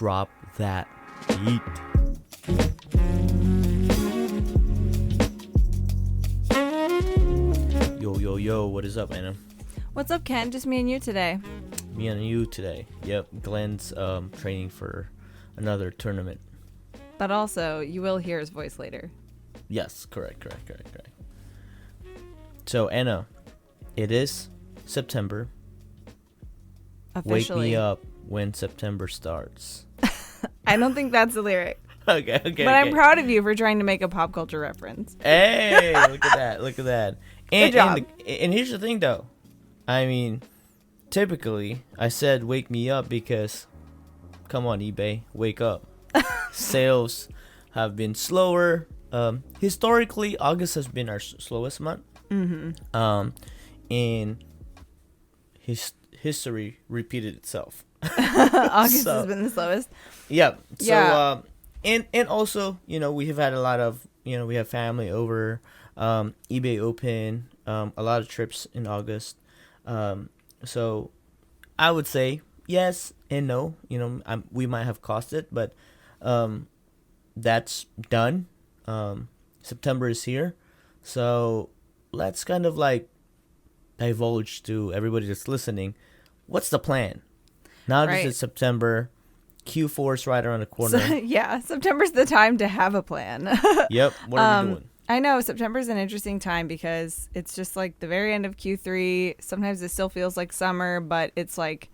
drop that beat. Yo, what is up, Anna? What's up, Ken? Just me and you today. Me and you today. Yep, Glenn's training for another tournament. But also, you will hear his voice later. Yes, correct. So, Anna, it is September. Officially. Wake me up when September starts. I don't think that's the lyric. Okay. But I'm proud of you for trying to make a pop culture reference. Hey, look at that. Good job. And here's the thing, though. I mean, typically, I said wake me up because, come on, eBay, wake up. Sales have been slower. Historically, August has been our slowest month. Mm-hmm. And history repeated itself. August has been the slowest. Yeah. So, Yeah. And also, we have had a lot of, we have family over, eBay open, a lot of trips in August. So I would say yes and no. We might have cost it, but that's done. September is here, so let's kind of like divulge to everybody that's listening. What's the plan? Now that it's September, Q4 is right around the corner. September's the time to have a plan. Yep. What are we doing? I know September's an interesting time because it's just like the very end of Q3. Sometimes it still feels like summer, but it's like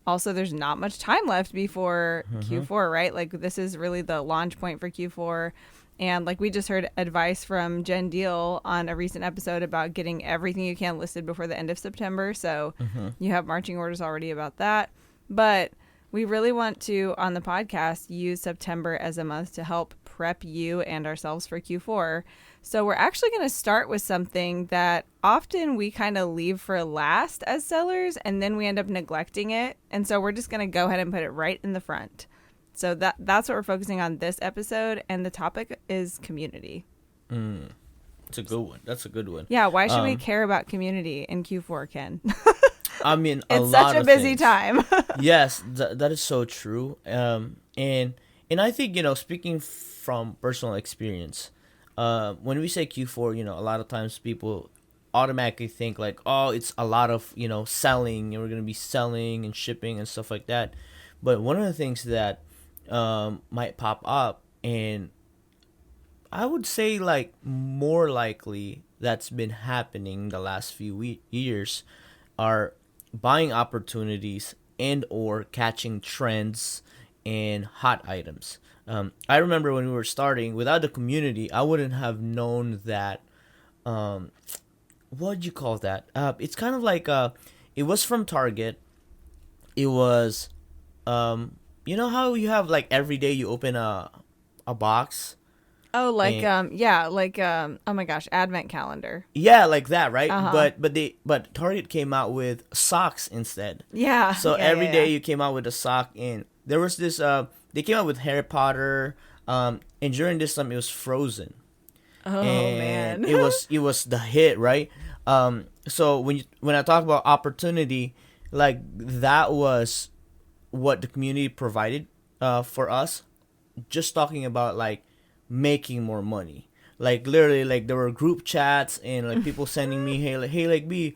also there's not much time left before Q4, right? Like this is really the launch point for Q4. And like we just heard advice from Jen Deal on a recent episode about getting everything you can listed before the end of September. So you have marching orders already about that. But we really want to, on the podcast, use September as a month to help prep you and ourselves for Q4. So we're actually going to start with something that often we kind of leave for last as sellers, and then we end up neglecting it. And so we're just going to go ahead and put it right in the front. So that's what we're focusing on this episode, and the topic is community. It's a good one. That's a good one. Yeah, why should we care about community in Q4, Ken? I mean, it's such a busy time. Yes, that is so true. And I think, speaking from personal experience, when we say Q4, a lot of times people automatically think like, oh, it's a lot of, selling, and we're going to be selling and shipping and stuff like that. But one of the things that might pop up, and I would say like more likely that's been happening the last few years, are buying opportunities and or catching trends and hot items. I remember when we were starting, without the community, I wouldn't have known that. What'd you call that? It's kind of like it was from Target. It was, you know how you have like every day you open a box. Oh, like oh my gosh, Advent calendar. Yeah, like that, right? But Target came out with socks instead. Yeah. So every day you came out with a sock, and there was this. They came out with Harry Potter. And during this time it was Frozen. Oh and man. it was the hit, right? So when I talk about opportunity, like that was what the community provided for us. Just talking about like making more money, like literally, like there were group chats and like people sending me, hey,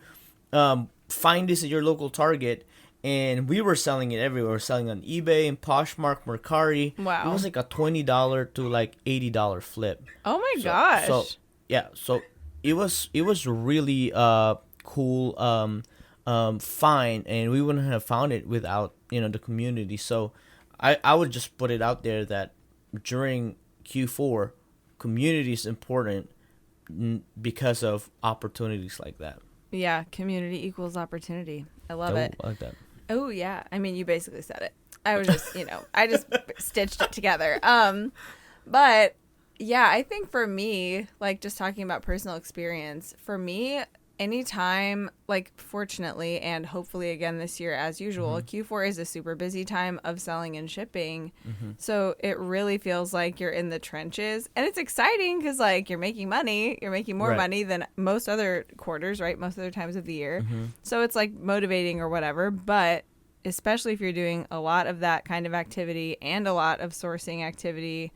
find this at your local Target, and we were selling it everywhere. We were selling on eBay and Poshmark, Mercari. Wow. It was like a $20 to like $80 flip. Oh my gosh. So it was really cool find, and we wouldn't have found it without the community. So I would just put it out there that during Q4, community is important because of opportunities like that. Yeah, community equals opportunity. I love it. I like that. Oh yeah, I mean you basically said it. I was just I just stitched it together. But yeah, I think for me, like just talking about personal experience, for me, anytime, like fortunately and hopefully again this year as usual, Q4 is a super busy time of selling and shipping. So it really feels like you're in the trenches, and it's exciting because like you're making money, you're making more money than most other quarters, right? Most other times of the year. So it's like motivating or whatever, but especially if you're doing a lot of that kind of activity and a lot of sourcing activity,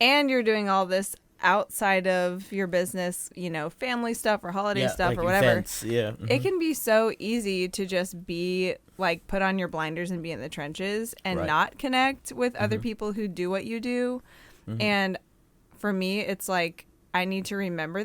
and you're doing all this outside of your business, you know, family stuff or holiday stuff like or whatever. Events. Yeah. It can be so easy to just be like, put on your blinders and be in the trenches and not connect with other people who do what you do. And for me, it's like, I need to remember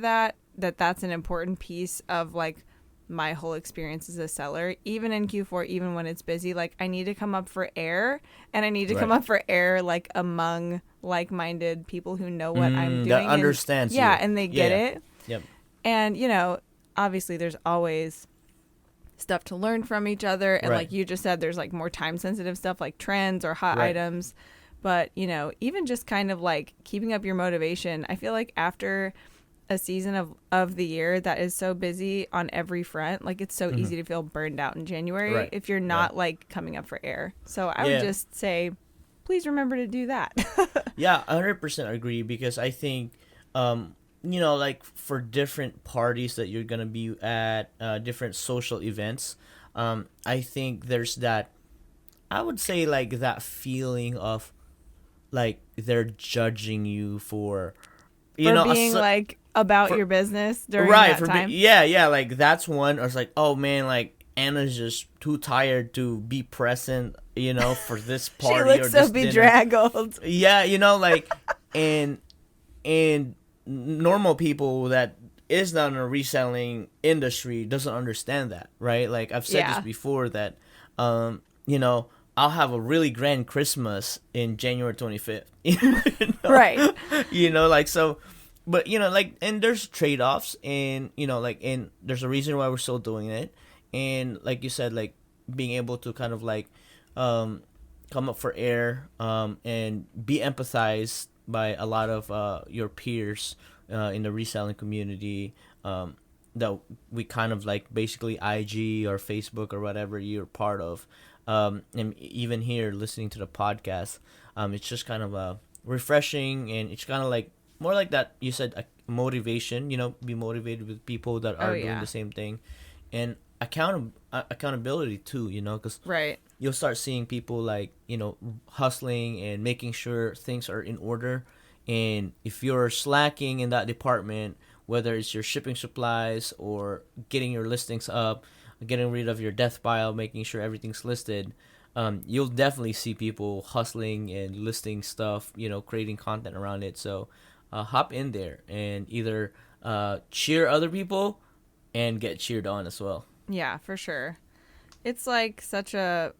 that's an important piece of like my whole experience as a seller, even in Q4, even when it's busy. Like, I need to come up for air, and I need to come up for air like among like-minded people who know what I'm doing, that understands you. And they get it. Yep. And, you know, obviously there's always stuff to learn from each other, and like you just said, there's like more time sensitive stuff like trends or hot items. But, you know, even just kind of like keeping up your motivation, I feel like after a season of the year that is so busy on every front, like it's so easy to feel burned out in January if you're not like coming up for air. So I would just say, please remember to do that. Yeah, 100% agree, because I think, you know, like for different parties that you're going to be at, different social events, I think there's that, I would say like that feeling of like they're judging you for, you know, being like about your business during that time. Like that's one. I was like, oh man, like Anna's just too tired to be present, you know, for this party. She looks so bedraggled. Yeah, you know, like and normal people that is not in a reselling industry doesn't understand that, right? Like I've said this before that, you know, I'll have a really grand Christmas in January 25th. You know? Right. You know, like so. But, you know, like, and there's trade-offs, and, you know, like, and there's a reason why we're still doing it. And like you said, like, being able to kind of, like, come up for air and be empathized by a lot of your peers in the reselling community that we kind of, like, basically IG or Facebook or whatever you're part of. And even here, listening to the podcast, it's just kind of refreshing, and it's kind of, like, more like that, you said, motivation, you know, be motivated with people that are doing the same thing. And accountability, too, you know, because you'll start seeing people, like, you know, hustling and making sure things are in order. And if you're slacking in that department, whether it's your shipping supplies or getting your listings up, getting rid of your death pile, making sure everything's listed, you'll definitely see people hustling and listing stuff, you know, creating content around it. So hop in there and either cheer other people and get cheered on as well. Yeah, for sure. It's like such a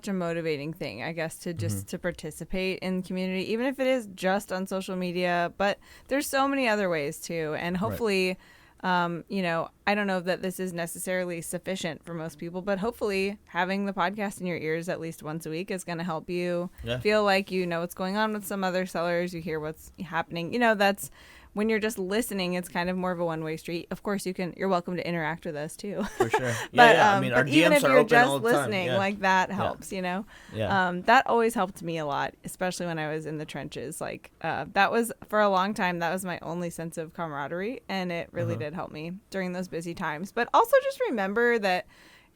motivating thing, I guess, to just to participate in community, even if it is just on social media. But there's so many other ways too, and hopefully, you know, I don't know that this is necessarily sufficient for most people, but hopefully having the podcast in your ears at least once a week is going to help you feel like you know what's going on with some other sellers. You hear what's happening. You know, that's when you're just listening, it's kind of more of a one-way street. Of course, you're welcome to interact with us too. For sure. But, I mean, our but DMs even if are you're open just all the time. listening, like that helps, you know? Yeah. That always helped me a lot, especially when I was in the trenches. Like, that was, for a long time, that was my only sense of camaraderie, and it really did help me during those busy times. But also just remember that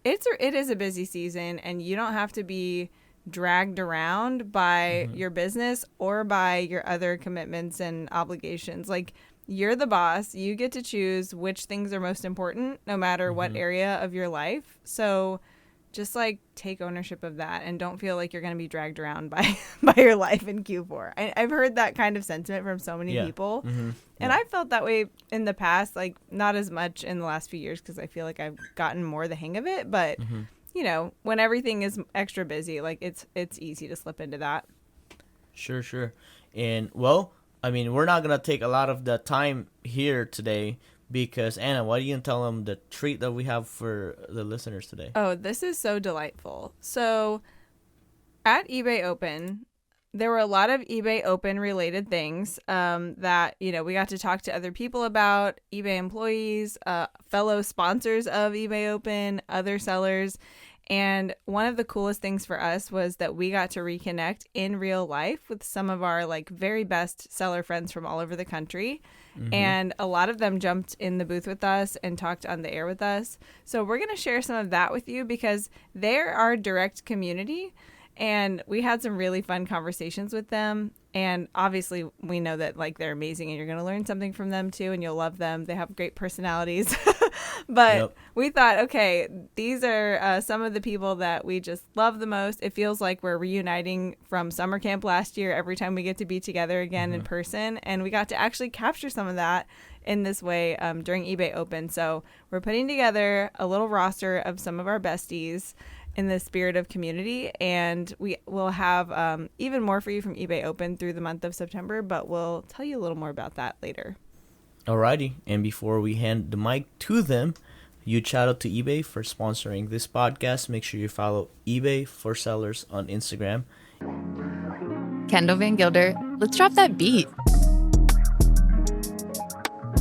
it is a busy season, and you don't have to be dragged around by your business or by your other commitments and obligations. Like, you're the boss. You get to choose which things are most important, no matter what area of your life. So just like take ownership of that, and don't feel like you're going to be dragged around by your life in Q4. I've heard that kind of sentiment from so many people. And I've felt that way in the past, like not as much in the last few years, because I feel like I've gotten more the hang of it. But, you know, when everything is extra busy, like it's easy to slip into that. Sure. And, well, I mean, we're not going to take a lot of the time here today because, Anna, why don't you tell them the treat that we have for the listeners today? Oh, this is so delightful. So at eBay Open, there were a lot of eBay Open related things that, you know, we got to talk to other people about, eBay employees, fellow sponsors of eBay Open, other sellers. And one of the coolest things for us was that we got to reconnect in real life with some of our like very best seller friends from all over the country. And a lot of them jumped in the booth with us and talked on the air with us. So we're going to share some of that with you because they're our direct community. And we had some really fun conversations with them. And obviously, we know that like they're amazing and you're going to learn something from them too. And you'll love them. They have great personalities. But we thought, okay, these are some of the people that we just love the most. It feels like we're reuniting from summer camp last year every time we get to be together again in person. And we got to actually capture some of that in this way during eBay Open. So we're putting together a little roster of some of our besties in the spirit of community, and we will have even more for you from eBay Open through the month of September, but we'll tell you a little more about that later. Alrighty, and before we hand the mic to them, huge shout out to eBay for sponsoring this podcast. Make sure you follow eBay for Sellers on Instagram. Kendall Van Gilder, let's drop that beat.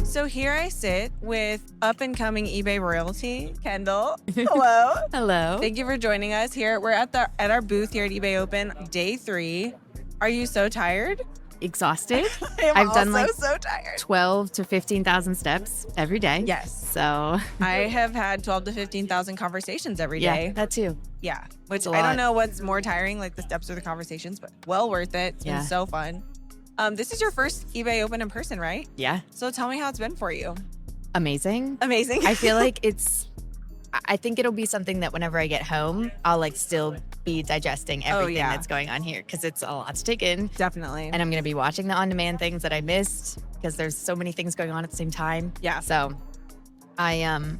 So here I sit with up-and-coming eBay royalty, Kendall. Hello. Hello. Thank you for joining us here. We're at our booth here at eBay Open, day 3. Are you so tired? Exhausted. I've done like so tired. 12 to 15,000 steps every day. Yes. So I have had 12 to 15,000 conversations every day. yeah, that too. Yeah. Which a I don't lot. know what's more tiring, like the steps or the conversations, but well worth it. It's been so fun. This is your first eBay Open in person, right? Yeah. So tell me how it's been for you. Amazing. Amazing. I feel like I think it'll be something that whenever I get home, I'll like still be digesting everything that's going on here because it's a lot to take in. Definitely. And I'm going to be watching the on-demand things that I missed because there's so many things going on at the same time. Yeah. So I am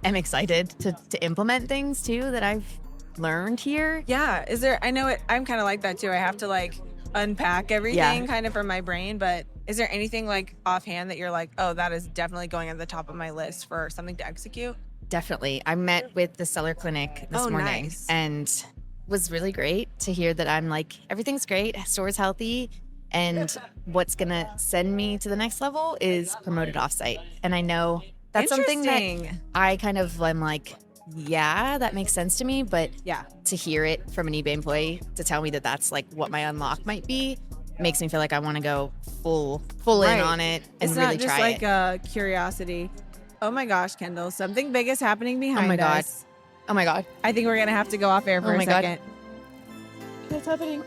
excited to implement things too that I've learned here. Yeah. I know it. I'm kind of like that too. I have to like unpack everything kind of from my brain, but is there anything like offhand that you're like, oh, that is definitely going at the top of my list for something to execute? Definitely. I met with the seller clinic this morning nice. and was really great to hear that I'm like, everything's great, store's healthy, and what's going to send me to the next level is promoted offsite. And I know that's something that I kind of am like, yeah, that makes sense to me. But to hear it from an eBay employee to tell me that that's like what my unlock might be makes me feel like I want to go full in on it and it's really not just try like it. a curiosity. Oh my gosh, Kendall, something big is happening behind us. Oh my God. I think we're going to have to go off air for a second. What's happening?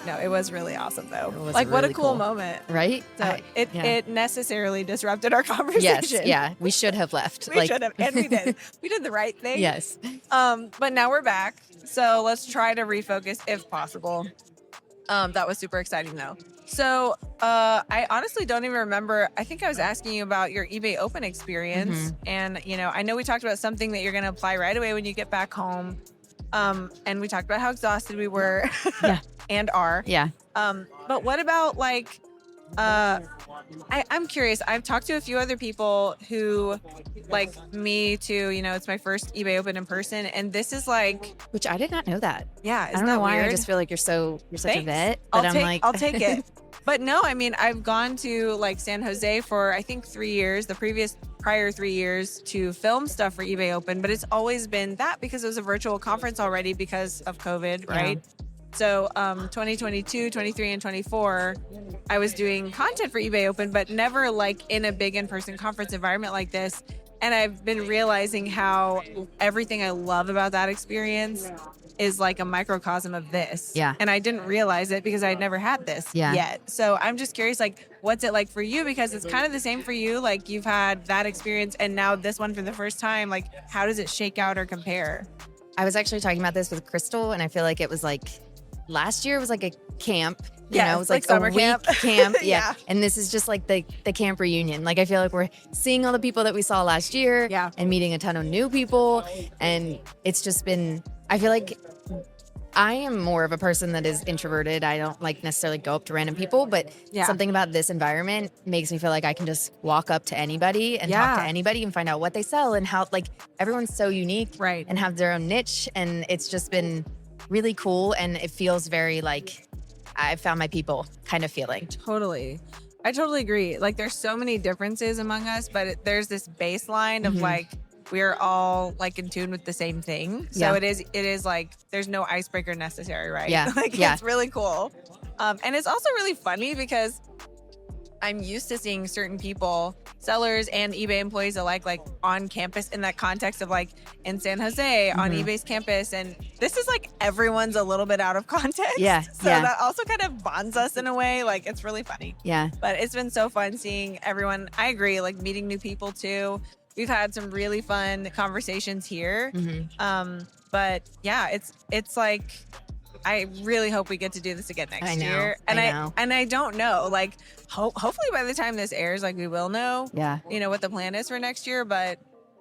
No, it was really awesome though. Like what a really cool moment. Right? So it necessarily disrupted our conversation. Yes, yeah. We should have left. We should have, and we did. We did the right thing. Yes. But now we're back. So let's try to refocus if possible. That was super exciting though. So I honestly don't even remember. I think I was asking you about your eBay Open experience. And, I know we talked about something that you're going to apply right away when you get back home. And we talked about how exhausted we were and are. Yeah. But what about like, I'm curious. I've talked to a few other people who, like me too, it's my first eBay Open in person. And this is like, Which I did not know that. yeah, I don't know why. I just feel like you're such a vet. But I'll take it. But no, I mean, I've gone to like San Jose for I think 3 years, prior 3 years to film stuff for eBay Open, but it's always been that because it was a virtual conference already because of COVID, right? So 2022, 23, and 24, I was doing content for eBay Open, but never like in a big in-person conference environment like this. And I've been realizing how everything I love about that experience is like a microcosm of this. Yeah. And I didn't realize it because I'd never had this yet. So I'm just curious, like, what's it like for you? Because it's kind of the same for you. Like, you've had that experience and now this one for the first time. Like, how does it shake out or compare? I was actually talking about this with Crystal, and I feel like it was like last year was like a camp. It was like summer a week camp. Yeah. And this is just like the camp reunion. Like I feel like we're seeing all the people that we saw last year and meeting a ton of new people. And it's just been, I feel like I am more of a person that is introverted. I don't like necessarily go up to random people, but something about this environment makes me feel like I can just walk up to anybody and talk to anybody and find out what they sell and how, like, everyone's so unique and have their own niche. And it's just been really cool. And it feels very like I found my people kind of feeling. Totally. I totally agree. Like, there's so many differences among us, but there's this baseline of like we're all like in tune with the same thing. So it is like there's no icebreaker necessary, right? Yeah. Like it's really cool. And it's also really funny because I'm used to seeing certain people, sellers and eBay employees alike, like on campus in that context of like in San Jose on eBay's campus. And this is like everyone's a little bit out of context. Yeah. So that also kind of bonds us in a way. Like it's really funny. Yeah. But it's been so fun seeing everyone. I agree, like meeting new people too. We've had some really fun conversations here. But yeah, it's like, I really hope we get to do this again next year. And I don't know, like hopefully by the time this airs, like we will know, you know, what the plan is for next year. But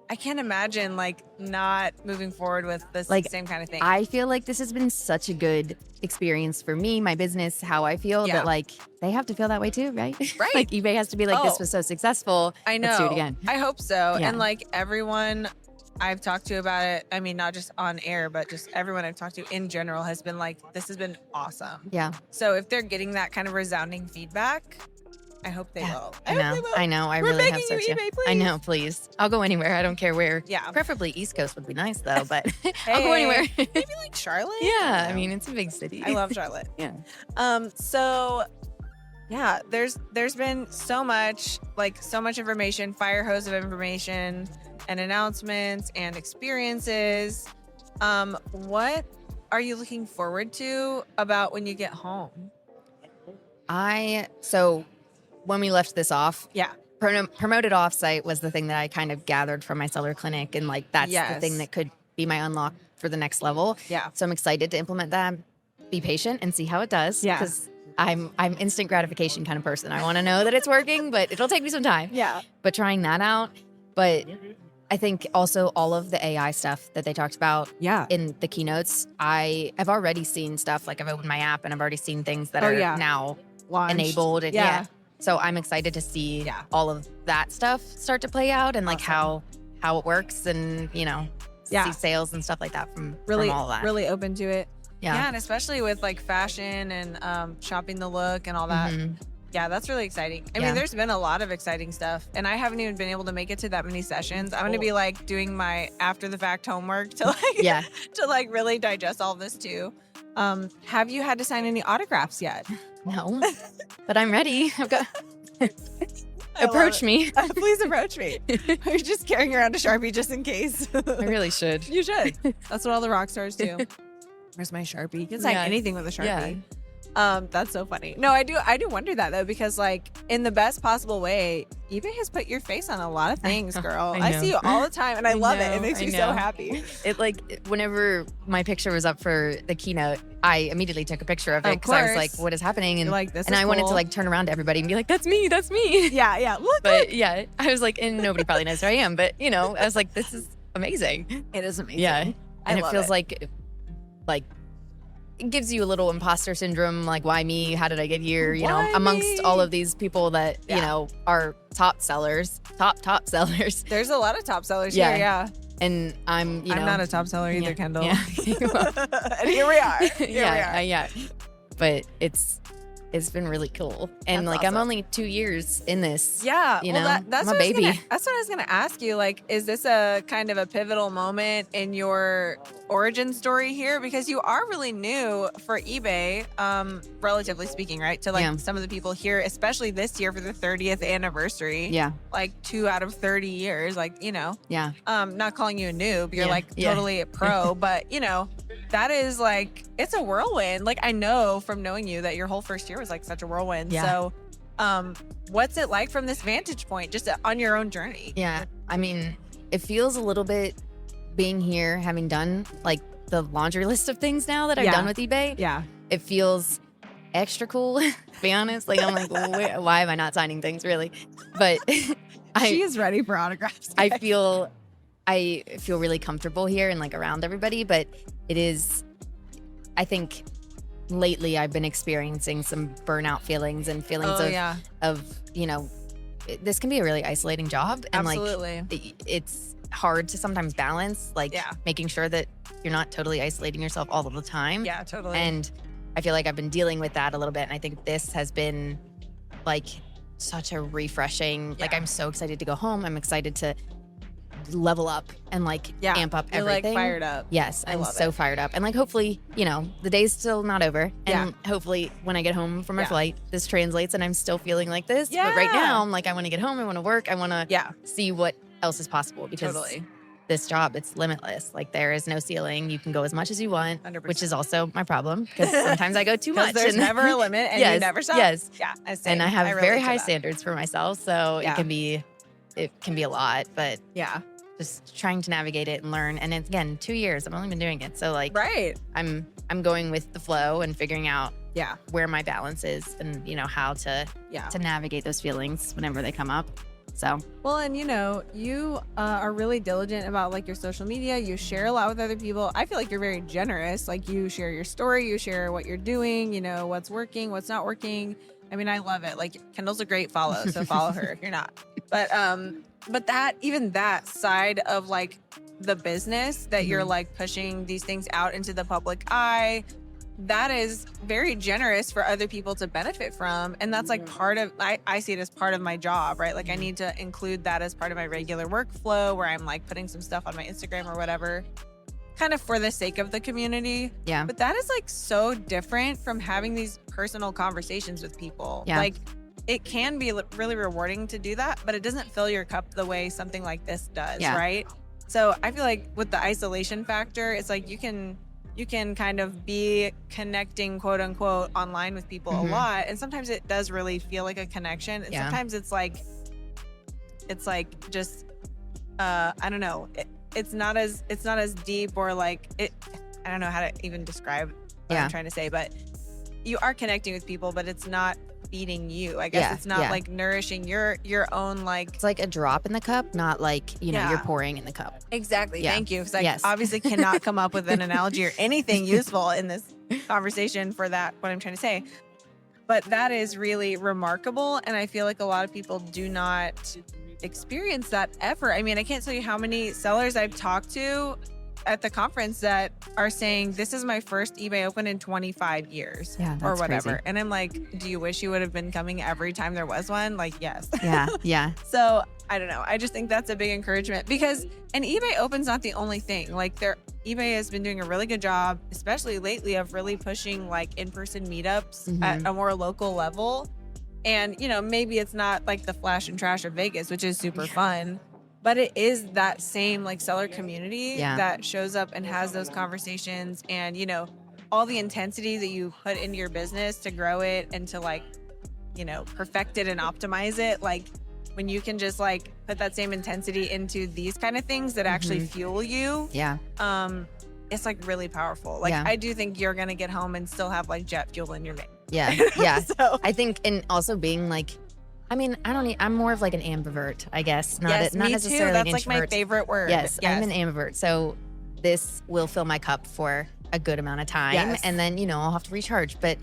I can't imagine like not moving forward with this like, same kind of thing. I feel like this has been such a good experience for me, my business, how I feel that like they have to feel that way too, right? Right. Like eBay has to be like, this was so successful. I know. Let's do it again. I hope so. And like everyone I've talked to about it, I mean, not just on air, but just everyone I've talked to in general has been like, this has been awesome. Yeah. So if they're getting that kind of resounding feedback, I hope they will. I know. I really have such eBay, please. I know, please. I'll go anywhere. I don't care where. Yeah. Preferably East Coast would be nice though, but I'll go anywhere. Maybe like Charlotte? Yeah. I mean, it's a big city. I love Charlotte. Yeah. So yeah, there's been so much information, fire hose of information and announcements and experiences. What are you looking forward to about when you get home? So when we left this off, promoted offsite was the thing that I kind of gathered from my seller clinic. And like, that's the thing that could be my unlock for the next level. Yeah. So I'm excited to implement that, be patient and see how it does. Yeah. Because I'm instant gratification kind of person. I want to know that it's working, but it'll take me some time. Yeah. But trying that out. But I think also all of the AI stuff that they talked about in the keynotes, I have already seen stuff. Like I've opened my app and I've already seen things that are now launched, enabled. And so I'm excited to see all of that stuff start to play out and like how it works and, you know, see sales and stuff like that from all of that. Really open to it. Yeah. And especially with like fashion and shopping the look and all that. Yeah, that's really exciting. I mean, there's been a lot of exciting stuff, and I haven't even been able to make it to that many sessions. I'm going to be like doing my after the fact homework to like to like really digest all this too. Have you had to sign any autographs yet? No, but I'm ready. I've got. Approach me. Please approach me. You're just carrying around a Sharpie just in case. I really should. You should. That's what all the rock stars do. Where's my Sharpie? You can sign anything with a Sharpie. That's so funny. No, I do wonder that though, because like in the best possible way, eBay has put your face on a lot of things, girl. I see you all the time and I love it. It makes me so happy. It like whenever my picture was up for the keynote, I immediately took a picture of it because I was like, what is happening? And like, this and I wanted to like turn around to everybody and be like, that's me. Yeah. Look. But yeah, I was like, and nobody probably knows who I am, but you know, I was like, this is amazing. It is amazing. Yeah. And it feels like it gives you a little imposter syndrome, like why me? How did I get here? You know, amongst all of these people that you know are top sellers. There's a lot of top sellers here. Yeah, and I'm not a top seller either, Kendall. Yeah. And here we are. Yeah. But it's been really cool, and that's like awesome. I'm only 2 years in this. Yeah, you know, that's I'm a baby. That's what I was gonna ask you. Like, is this a kind of a pivotal moment in your origin story here? Because you are really new for eBay, relatively speaking, right? To like some of the people here, especially this year for the 30th anniversary. Yeah, like 2 out of 30 years. Like, you know. Yeah. Not calling you a noob. You're like totally a pro, but you know. That is like, it's a whirlwind. Like I know from knowing you that your whole first year was like such a whirlwind. Yeah. So what's it like from this vantage point, just on your own journey? Yeah. I mean, it feels a little bit being here, having done like the laundry list of things now that I've done with eBay. Yeah. It feels extra cool, to be honest. Like I'm like, why am I not signing things really? But she is ready for autographs. I feel really comfortable here and like around everybody, but it is, I think lately I've been experiencing some burnout feelings and feelings of, you know, this can be a really isolating job. And like, it's hard to sometimes balance, like making sure that you're not totally isolating yourself all of the time. Yeah, totally. And I feel like I've been dealing with that a little bit. And I think this has been like such a refreshing, like I'm so excited to go home. I'm excited to level up and like amp up You're everything. like fired up. Yes, I'm so fired up. And like hopefully, you know, the day's still not over. And hopefully when I get home from my flight, this translates and I'm still feeling like this. Yeah. But right now I'm like, I want to get home, I want to work, I want to see what else is possible because this job, it's limitless. Like there is no ceiling. You can go as much as you want, 100%. which is also my problem because sometimes I go too much. There's never a limit and you never stop. Yes. Yeah. And I have very high standards for myself. So it can be a lot, but just trying to navigate it and learn. And it's, again, 2 years. I've only been doing it. So like, I'm going with the flow and figuring out where my balance is and, you know, how to navigate those feelings whenever they come up. So, well, and you know, you are really diligent about like your social media. You share a lot with other people. I feel like you're very generous. Like you share your story, you share what you're doing, you know, what's working, what's not working. I mean, I love it. Like Kendall's a great follow, so follow her if you're not. But that, even that side of like the business that you're like pushing these things out into the public eye, that is very generous for other people to benefit from. And that's like part of, I see it as part of my job, right? Like I need to include that as part of my regular workflow where I'm like putting some stuff on my Instagram or whatever, kind of for the sake of the community. Yeah. But that is like so different from having these personal conversations with people. Yeah. Like it can be really rewarding to do that, but it doesn't fill your cup the way something like this does, right? So I feel like with the isolation factor, it's like you can kind of be connecting, quote unquote, online with people a lot. And sometimes it does really feel like a connection. And sometimes it's like just, I don't know. It's not as deep or like it. I don't know how to even describe what I'm trying to say, but you are connecting with people, but it's not feeding you. I guess it's not like nourishing your own, like, it's like a drop in the cup, not like, you know, you're pouring in the cup. Exactly. Thank you. Because I obviously cannot come up with an analogy or anything useful in this conversation for that, what I'm trying to say. But that is really remarkable. And I feel like a lot of people do not experience that ever. I mean, I can't tell you how many sellers I've talked to at the conference that are saying, this is my first eBay Open in 25 years or whatever. Crazy. And I'm like, do you wish you would have been coming every time there was one? Like, yes. Yeah. So I don't know. I just think that's a big encouragement because an eBay Open's not the only thing. Like eBay has been doing a really good job, especially lately, of really pushing like in-person meetups at a more local level. And, you know, maybe it's not like the flash and trash of Vegas, which is super fun. But it is that same like seller community that shows up and has those conversations and, you know, all the intensity that you put into your business to grow it and to like, you know, perfect it and optimize it. Like when you can just like put that same intensity into these kind of things that actually fuel you. It's like really powerful. Like I do think you're going to get home and still have like jet fuel in your name. Yeah. So I think, and also being like, I mean, I'm more of like an ambivert, I guess. Not necessarily too. That's an like my favorite word. Yes, I'm an ambivert. So this will fill my cup for a good amount of time. And then, you know, I'll have to recharge. But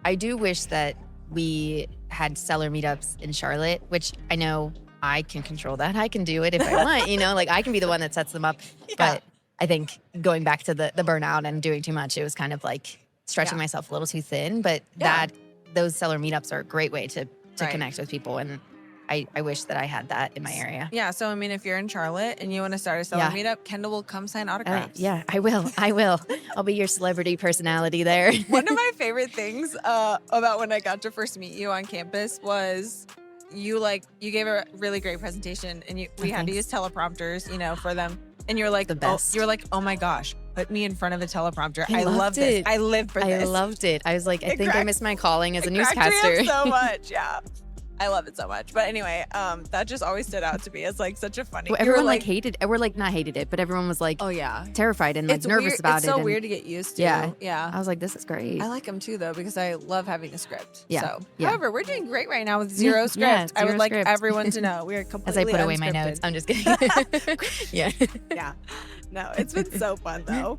I do wish that we had seller meetups in Charlotte, which I know I can control that. I can do it if I want, you know, like I can be the one that sets them up. But I think going back to the burnout and doing too much, it was kind of like stretching myself a little too thin. But those seller meetups are a great way to connect with people, and I wish that I had that in my area. Yeah, so I mean, if you're in Charlotte and you want to start a seller meetup, Kendall will come sign autographs. Yeah, I will. I'll be your celebrity personality there. One of my favorite things about when I got to first meet you on campus was you gave a really great presentation, and we had to use teleprompters, you know, for them. And you're like, the best. You were like, oh my gosh, put me in front of a teleprompter. I love this. I live for this. I loved it. I was like, I think I missed my calling as a newscaster. So much, I love it so much. But anyway, that just always stood out to me as like such a funny. Well, everyone like hated, or like not hated it, but everyone was like, oh yeah, terrified and like nervous about it. It's so weird to get used to. Yeah. I was like, this is great. I like them too though because I love having a script. Yeah. So, however, we're doing great right now with zero script. I would like everyone to know we are completely as I put away unscripted. my notes. I'm just kidding. Yeah. No, it's been so fun though.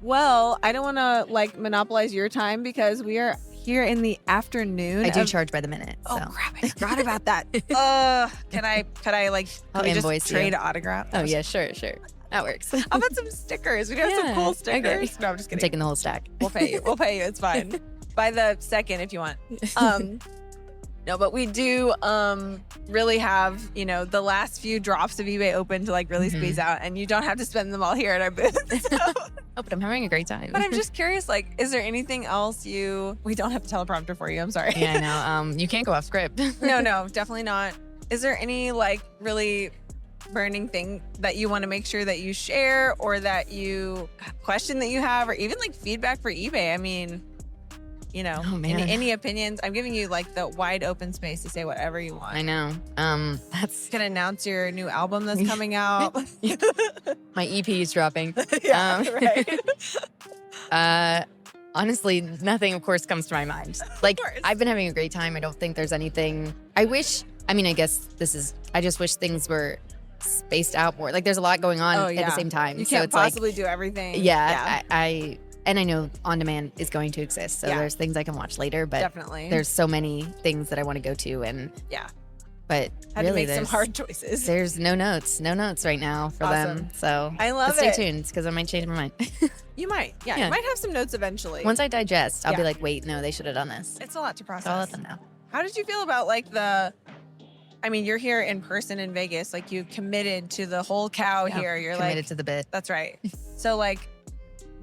Well, I don't want to like monopolize your time because we are here in the afternoon. I do charge by the minute. Oh crap! I forgot about that. Could I like just trade autographs? Oh yeah, sure. That works. How about some stickers? We do have some cool stickers. Okay. No, I'm just kidding. I'm taking the whole stack. We'll pay you. It's fine. By the second if you want. No, but we do really have, the last few drops of eBay open to like really squeeze out, and you don't have to spend them all here at our booth. So. Oh, but I'm having a great time. But I'm just curious, like, is there anything else we don't have a teleprompter for you, I'm sorry. Yeah, I know. You can't go off script. No, definitely not. Is there any like really burning thing that you want to make sure that you share, or that you question that you have, or even like feedback for eBay? I mean, any opinions? I'm giving you like the wide open space to say whatever you want. I know. That's gonna announce your new album that's coming out. My EP is dropping. Right. Honestly, nothing, of course, comes to my mind. Like, I've been having a great time. I don't think there's anything. I just wish things were spaced out more. Like, there's a lot going on at the same time. You can't possibly do everything. Yeah. And I know on demand is going to exist. So there's things I can watch later, but definitely there's so many things that I want to go to. And but had really, to make some hard choices. There's no notes right now for them. So I love stay tuned, because I might change my mind. You might. Yeah, you might have some notes eventually. Once I digest, I'll be like, wait, no, they should have done this. It's a lot to process. So I'll let them know. How did you feel about like you're here in person in Vegas, like you committed to the whole cow here. You're committed like to the bit. That's right. So like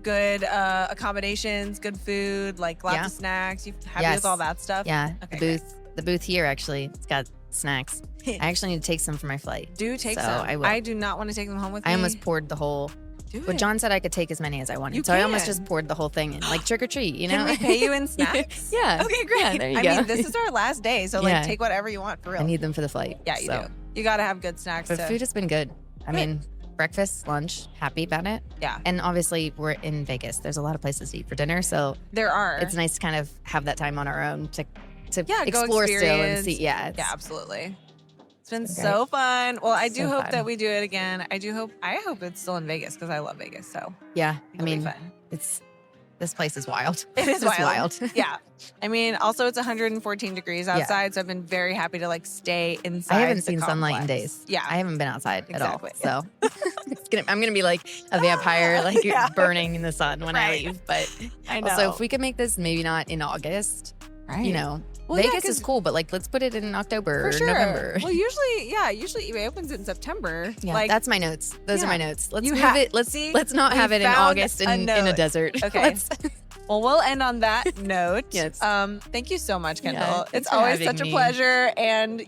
good accommodations, good food, like lots of snacks. You happy with all that stuff? Yeah. Okay, the booth here actually, it's got snacks. I actually need to take some for my flight. Do take so some. I will. I do not want to take them home with me. I almost poured the whole. But John said I could take as many as I wanted. I almost just poured the whole thing in, like trick or treat, Can we pay you in snacks? Yeah. Okay, great. Yeah, there you go. I mean, this is our last day, so like take whatever you want for real. I need them for the flight. Yeah, you do. You got to have good snacks. But food has been good. I mean, breakfast, lunch, happy about it. Yeah. And obviously we're in Vegas. There's a lot of places to eat for dinner. So there are. It's nice to kind of have that time on our own to go explore still and see. Yeah. Yeah, absolutely. It's been so fun. Well, I do hope that we do it again. I hope it's still in Vegas, because I love Vegas. So yeah, it'll be fun. This place is wild. It is wild. Yeah. I mean, also it's 114 degrees outside, so I've been very happy to like stay inside. I haven't seen sunlight in days. Yeah. I haven't been outside at all. So I'm gonna be like a vampire, like burning in the sun when I leave. But I know. Also, if we could make this maybe not in August, well, Vegas is cool, but like let's put it in October or November. Well, usually eBay opens in September. Yeah, like, that's my notes. Those are my notes. Let's move it. Let's not have it in August in a desert. Okay. Well, we'll end on that note. Yes. Thank you so much, Kendall. Yeah, it's always such a pleasure, and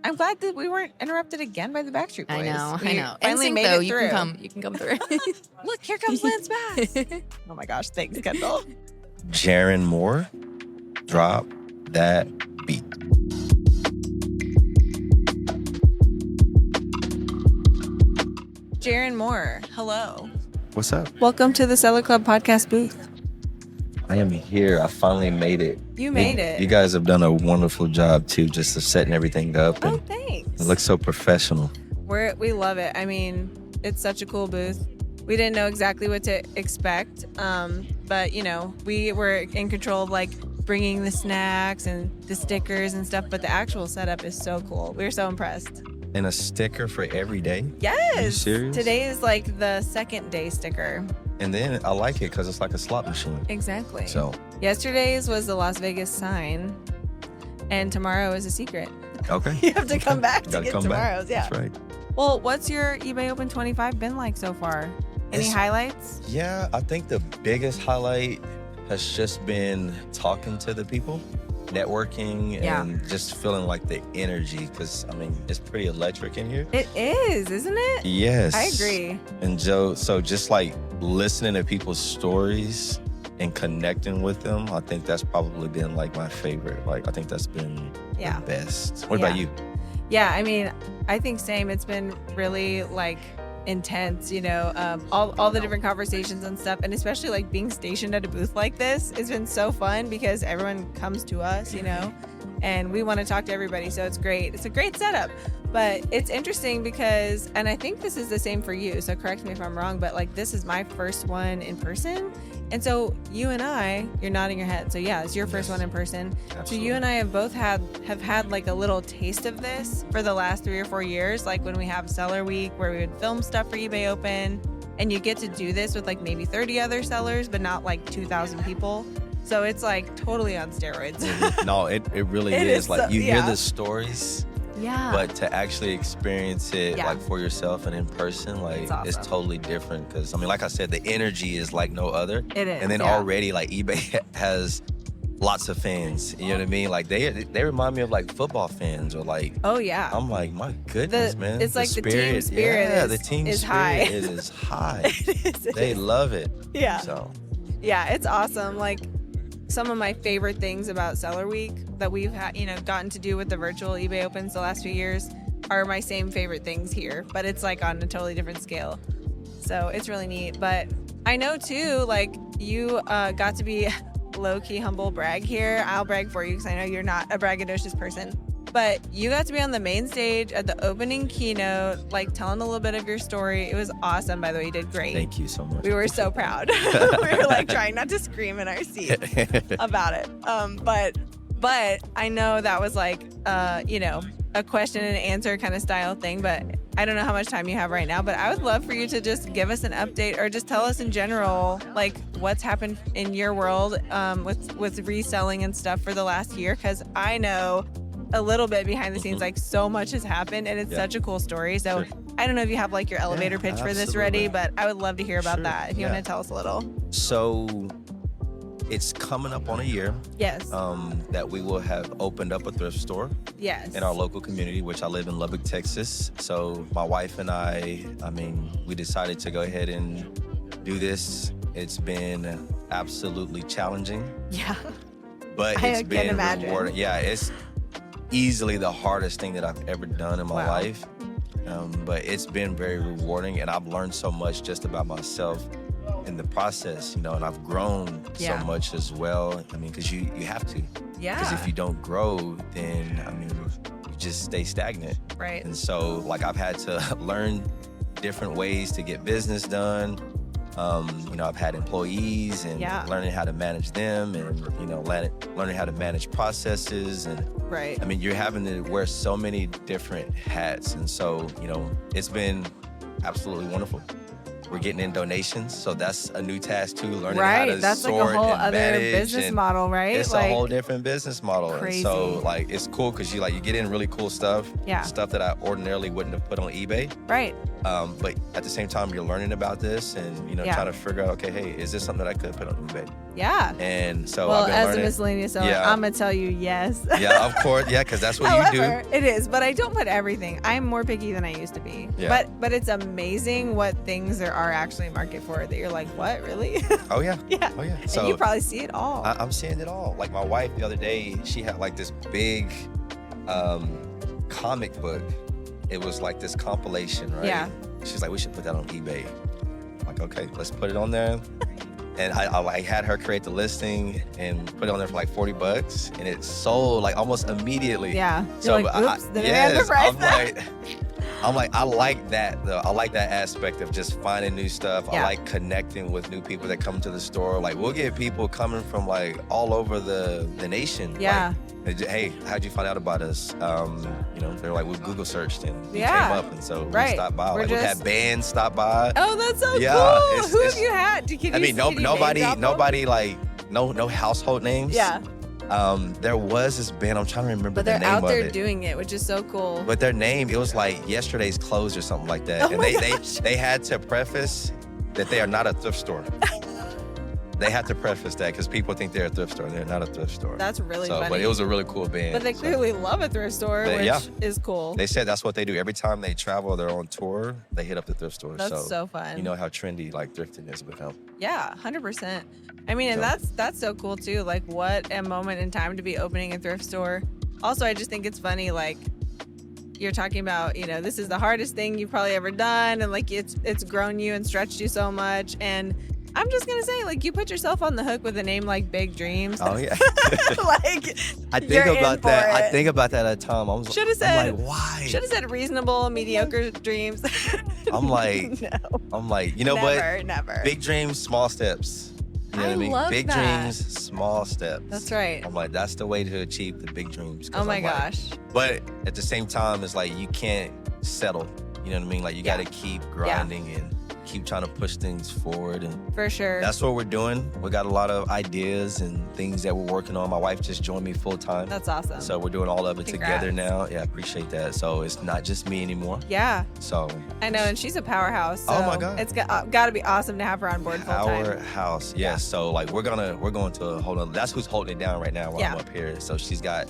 I'm glad that we weren't interrupted again by the Backstreet Boys. I know. Finally NSYNC, made though, it through. You can come through. Look, here comes Lance Bass. Oh my gosh, thanks, Kendall. Jaron Moore, drop that beat. Jaron Moore, hello. What's up? Welcome to the Seller Club podcast booth. I am here. I finally made it. You made it. You guys have done a wonderful job too, just of setting everything up. Oh, and thanks. It looks so professional. We love it. I mean, it's such a cool booth. We didn't know exactly what to expect, but we were in control of like bringing the snacks and the stickers and stuff. But the actual setup is so cool. We were so impressed. And a sticker for every day? Yes. Are you serious? Today is like the second day sticker. And then I like it because it's like a slot machine. Exactly. So yesterday's was the Las Vegas sign, and tomorrow is a secret. okay. You have to come back to get come tomorrow's. back. Yeah. That's right. Well, what's your eBay Open 25 been like so far? Any highlights? Yeah, I think the biggest highlight has just been talking to the people, networking, and just feeling like the energy, because I mean it's pretty electric in here. It is, isn't it? Yes, I agree. And so just like listening to people's stories and connecting with them, I think that's probably been like my favorite. Like I think that's been the best. What about you? Yeah, I mean, I think same. It's been really like intense, all the different conversations and stuff, and especially like being stationed at a booth like this has been so fun because everyone comes to us, and we want to talk to everybody, so it's great. It's a great setup. But it's interesting because, and I think this is the same for you, so correct me if I'm wrong, but like this is my first one in person. And so you and I, you're nodding your head. So yeah, it's your first one in person. Absolutely. So you and I have both have had like a little taste of this for the last 3 or 4 years. Like when we have Seller Week where we would film stuff for eBay Open, and you get to do this with like maybe 30 other sellers, but not like 2,000 people. So it's like totally on steroids. No, it really It is. is Like so- you hear yeah. the stories, Yeah. but to actually experience it Yeah. like for yourself and in person, like It's awesome. it's totally different. Because I mean, like I said, the energy is like no other. It is, And then yeah. already like eBay has lots of fans. You know what I mean? Like they remind me of like football fans or like. Oh yeah. I'm like, my goodness, man. It's like the team spirit Yeah, is- the team is spirit high. It is high. It They is. love it. Yeah. So Yeah, it's awesome. Like some of my favorite things about Seller Week that we've had, gotten to do with the virtual eBay opens the last few years are my same favorite things here, but it's like on a totally different scale. So it's really neat. But I know too, like you got to be low-key humble brag here. I'll brag for you because I know you're not a braggadocious person. But you got to be on the main stage at the opening keynote, like telling a little bit of your story. It was awesome, by the way. You did great. thank you so much. We were so proud. We were like trying not to scream in our seats about it. But I know that was like, a question and answer kind of style thing. But I don't know how much time you have right now. But I would love for you to just give us an update or just tell us in general, like what's happened in your world with reselling and stuff for the last year. Because I know a little bit behind the scenes, like so much has happened and it's such a cool story. So Sure. I don't know if you have like your elevator pitch for this ready, absolutely. but I would love to hear about Sure, that if you yeah. want to tell us a little. So it's coming up on a year Yes. that we will have opened up a thrift store Yes. in our local community, which I live in Lubbock, Texas. So my wife and I mean, we decided to go ahead and do this. It's been absolutely challenging, Yeah. but I it's can been imagine. rewarding. Yeah, it's easily the hardest thing that I've ever done in my Wow. life. But it's been very rewarding, and I've learned so much just about myself in the process, and I've grown Yeah. so much as well. I mean, because you have to. Yeah. Because if you don't grow, then I mean, you just stay stagnant. Right. And so, like, I've had to learn different ways to get business done. I've had employees and Yeah. learning how to manage them, and learning how to manage processes, and Right. I mean, you're having to wear so many different hats, and so it's been absolutely wonderful. We're getting in donations, so that's a new task too. Learning how to Right. That's like sort a whole and other manage, business and model, right? It's like, a whole different business model. Crazy. And so like it's cool because you get in really cool stuff. Yeah. Stuff that I ordinarily wouldn't have put on eBay. right. But at the same time, you're learning about this and Yeah. trying to figure out, okay, hey, is this something that I could put on eBay? Yeah. And so Well, I've been as learning. a miscellaneous seller, Yeah. I'm gonna tell you yes. Yeah, of course. Yeah, because that's what However, you do. it is, but I don't put everything. I'm more picky than I used to be. Yeah. But it's amazing what things there are actually a market for that you're like, what, really? Oh yeah. Yeah. Oh yeah. And you probably see it all. I'm seeing it all. Like my wife the other day, she had like this big comic book. It was like this compilation, right? Yeah. She's like, we should put that on eBay. I'm like, okay, let's put it on there. And I had her create the listing and put it on there for like $40, and it sold like almost immediately. Yeah. So You're like, oops, didn't yes, have the price. I'm like, I like that though. I like that aspect of just finding new stuff. Yeah. I like connecting with new people that come to the store. Like we'll get people coming from like all over the nation. Yeah. Like, hey, how'd you find out about us? They're like, we Google searched and we Yeah. came up, and so Right. we stopped by. We're Like we've just- had bands stop by. Oh, that's so Yeah, cool. it's- Who it's- have you had? Can you Nobody nobody. like no household names. Yeah. There was this band. I'm trying to remember But the they're name out there of it. doing it, which is so cool. But their name, it was like Yesterday's Clothes or something like that. Oh and my they gosh. they had to preface that they are not a thrift store. They have to preface that because people think they're a thrift store and they're not a thrift store. That's really so, funny. But it was a really cool band. But they so. clearly love a thrift store, They- which yeah. is cool. They said that's what they do. Every time they travel, they're on tour, they hit up the thrift store. That's so fun. You know how trendy like thrifting is with them. Yeah, 100%. I mean, and So- that's so cool too. Like, what a moment in time to be opening a thrift store. Also, I just think it's funny, like, you're talking about, this is the hardest thing you've probably ever done, and like it's grown you and stretched you so much. And I'm just gonna say, like, you put yourself on the hook with a name like Big Dreams. Oh yeah. Like, I think you're in about for that. I it. think about that at a time. Should've said- I'm like, why? Should have said reasonable, mediocre dreams. I'm like, no, you know what? never. Big dreams, small steps. You know I what I mean? love Big that. dreams, small steps. That's right. I'm like, that's the way to achieve the big dreams. 'Cause Oh my I'm like- gosh. But at the same time, it's like you can't settle. You know what I mean? Like you Yeah. got to keep grinding and keep trying to push things forward. And For sure. that's what we're doing. We got a lot of ideas and things that we're working on. My wife just joined me full time. That's awesome. So we're doing all of it Congrats. together now. Yeah, I appreciate that. So it's not just me anymore. Yeah. So I know, and she's a powerhouse. So Oh my God. It's got to be awesome to have her on board full time. powerhouse. Yes. So like we're going to a whole other, that's who's holding it down right now while Yeah. I'm up here. So she's got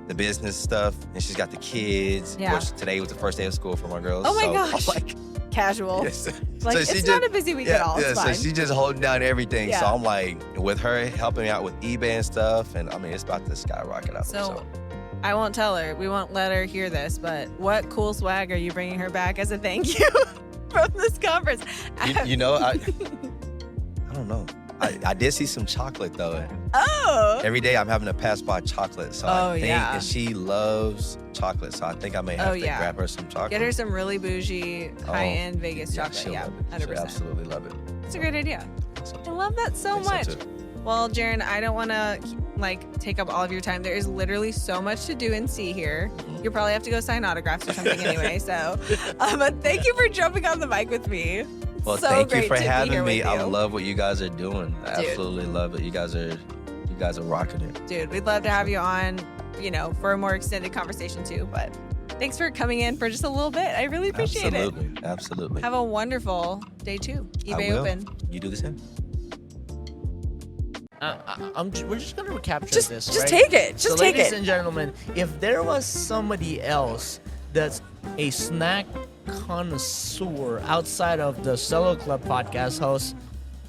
the business stuff and she's got the kids. Yeah. Which today was the first day of school for my girls. Oh my so gosh. I'm like, Casual. yes. Like, So it's she not a busy week at all. Yeah, It's so fine. she's just holding down everything. Yeah. So I'm like, with her helping me out with eBay and stuff, and I mean, it's about to skyrocket up. So I won't tell her. We won't let her hear this, but what cool swag are you bringing her back as a thank you from this conference? You know, I don't know. I did see some chocolate though. Oh. Every day I'm having to pass by chocolate, so Oh, I think, yeah. and she loves chocolate, so I think I may have to yeah. grab her some chocolate. Get her some really bougie, high-end Vegas chocolate. She'll Yeah, love it. She'll 100%. absolutely love it. That's a great idea. I love that so Think so, much. too. Well, Jaren, I don't want to take up all of your time. There is literally so much to do and see here. You'll probably have to go sign autographs or something anyway. So, but thank you for jumping on the mic with me. Well, So thank you great for to be having here me. with I you. love what you guys are doing. I Dude. absolutely love it. You guys are rocking it. Dude, we'd love to have you on, for a more extended conversation too. But thanks for coming in for just a little bit. I really appreciate it. Absolutely. Have a wonderful day 2. I eBay will. Open. You do the same. We're just gonna recapture Just this. just right? take it. Just So, take ladies it. and gentlemen, if there was somebody else that's a snack connoisseur outside of the Solo Club podcast host,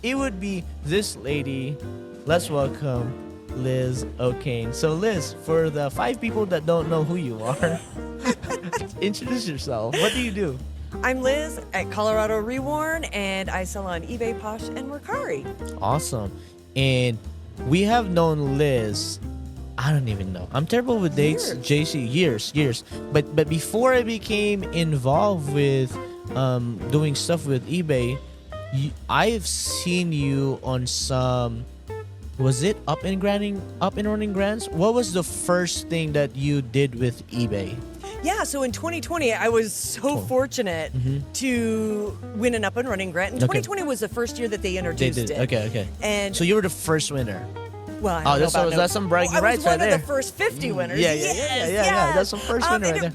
it would be this lady. Let's welcome Liz O'Kane. So, Liz, for the 5 people that don't know who you are, introduce yourself. What do you do? I'm Liz at Colorado Reworn, and I sell on eBay, Posh, and Mercari. Awesome. And we have known Liz, I don't even know. I'm terrible with dates. JC, years. But before I became involved with doing stuff with eBay, I've seen you on some, was it up and running grants? What was the first thing that you did with eBay? Yeah, so in 2020, I was so fortunate to win an up and running grant. And 2020 was the first year that they They introduced did. it. Okay. And So you were the first winner. well, I Oh, don't know that's about that's some bragging I was rights one right of there. the first 50 winners. Yeah. Yes. That's some first winner right there.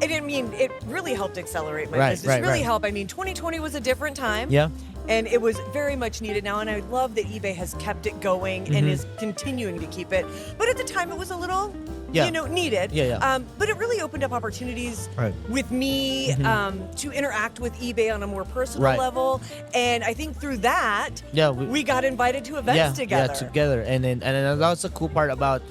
And I mean, it really helped accelerate my Right, business. right, Really right. helped. I mean, 2020 was a different time. Yeah. And it was very much needed now. And I love that eBay has kept it going and is continuing to keep it. But at the time, it was a little, needed. Yeah. But it really opened up opportunities Right. with me to interact with eBay on a more personal Right. level. And I think through that, Yeah, we got invited to events together. Yeah, together. And then that's the cool part about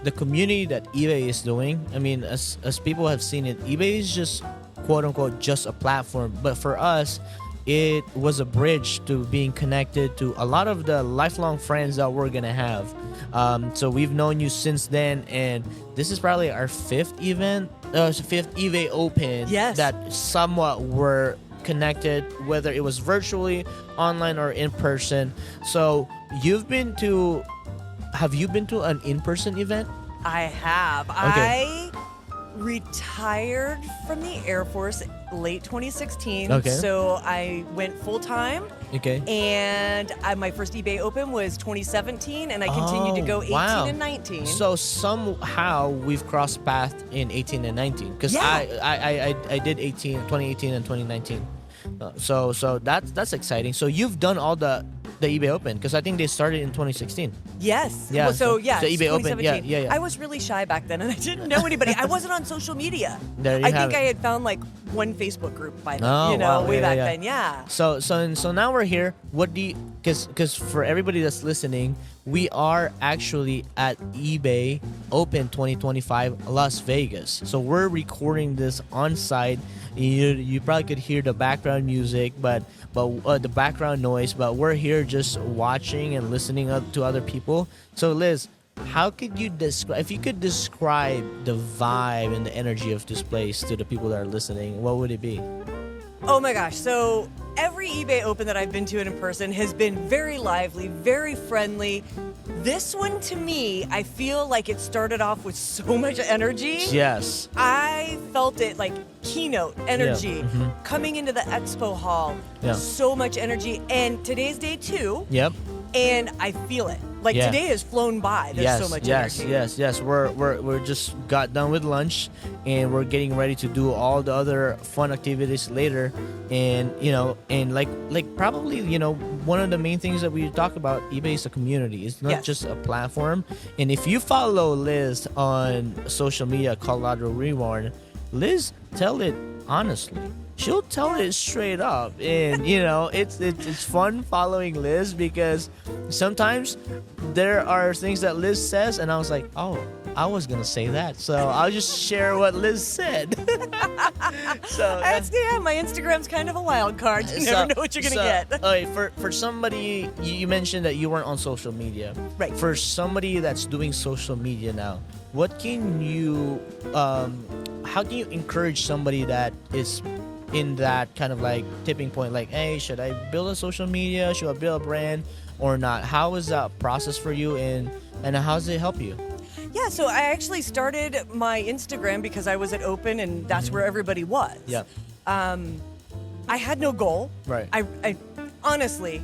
the community that eBay is doing. I mean, as people have seen it, eBay is just quote unquote just a platform. But for us, it was a bridge to being connected to a lot of the lifelong friends that we're gonna have. So we've known you since then, and this is probably our 5th eBay Open. Yes. That somewhat were connected, whether it was virtually, online, or in person. So have you been to an in-person event? I have. Okay. I retired from the Air Force late 2016. Okay. So I went full time. Okay. And my first eBay Open was 2017, and I continued to go 18 wow. and 19. So somehow we've crossed paths in 18 and 19 because Yeah. I did 2018 and 2019. So that's exciting. So you've done all the eBay Open because I think they started in 2016. Yes. Yeah, Well, so so yeah, eBay Open, 2017. yeah. I was really shy back then, and I didn't know anybody. I wasn't on social media. There you I have think it. I had found like one Facebook group by then. Oh, wow. Way Yeah, back yeah. then. Yeah. So now we're here. What do you? Because for everybody that's listening, we are actually at eBay Open 2025 Las Vegas. So we're recording this on site. You probably could hear the background music, but the background noise. But we're here just watching and listening to other people. So Liz, how could you describe? If you could describe the vibe and the energy of this place to the people that are listening, what would it be? Oh my gosh. So every eBay Open that I've been to in person has been very lively, very friendly. This one, to me, I feel like it started off with so much energy. Yes. I I felt it, like keynote energy coming into the expo hall. So much energy, and today's day 2. Yep. And I feel it. Like today has flown by. There's so much energy. Yes. We're just got done with lunch, and we're getting ready to do all the other fun activities later. And and like probably one of the main things that we talk about, eBay is a community. It's not just a platform. And if you follow Liz on social media, Colorado Reborn, Liz, tell it honestly. She'll tell it straight up, and it's fun following Liz, because sometimes there are things that Liz says and I was like, oh, I was gonna say that, so I'll just share what Liz said. So my Instagram's kind of a wild card. You never know what you're gonna get. Okay, for somebody, you mentioned that you weren't on social media, right? For somebody that's doing social media now, what can you how can you encourage somebody that is in that kind of like tipping point, like, hey, should I build a social media, should I build a brand or not? How is that process for you, and how does it help you? Yeah, so I actually started my Instagram because I was at Open, and that's where everybody was. Yeah. I had no goal. Right. I honestly,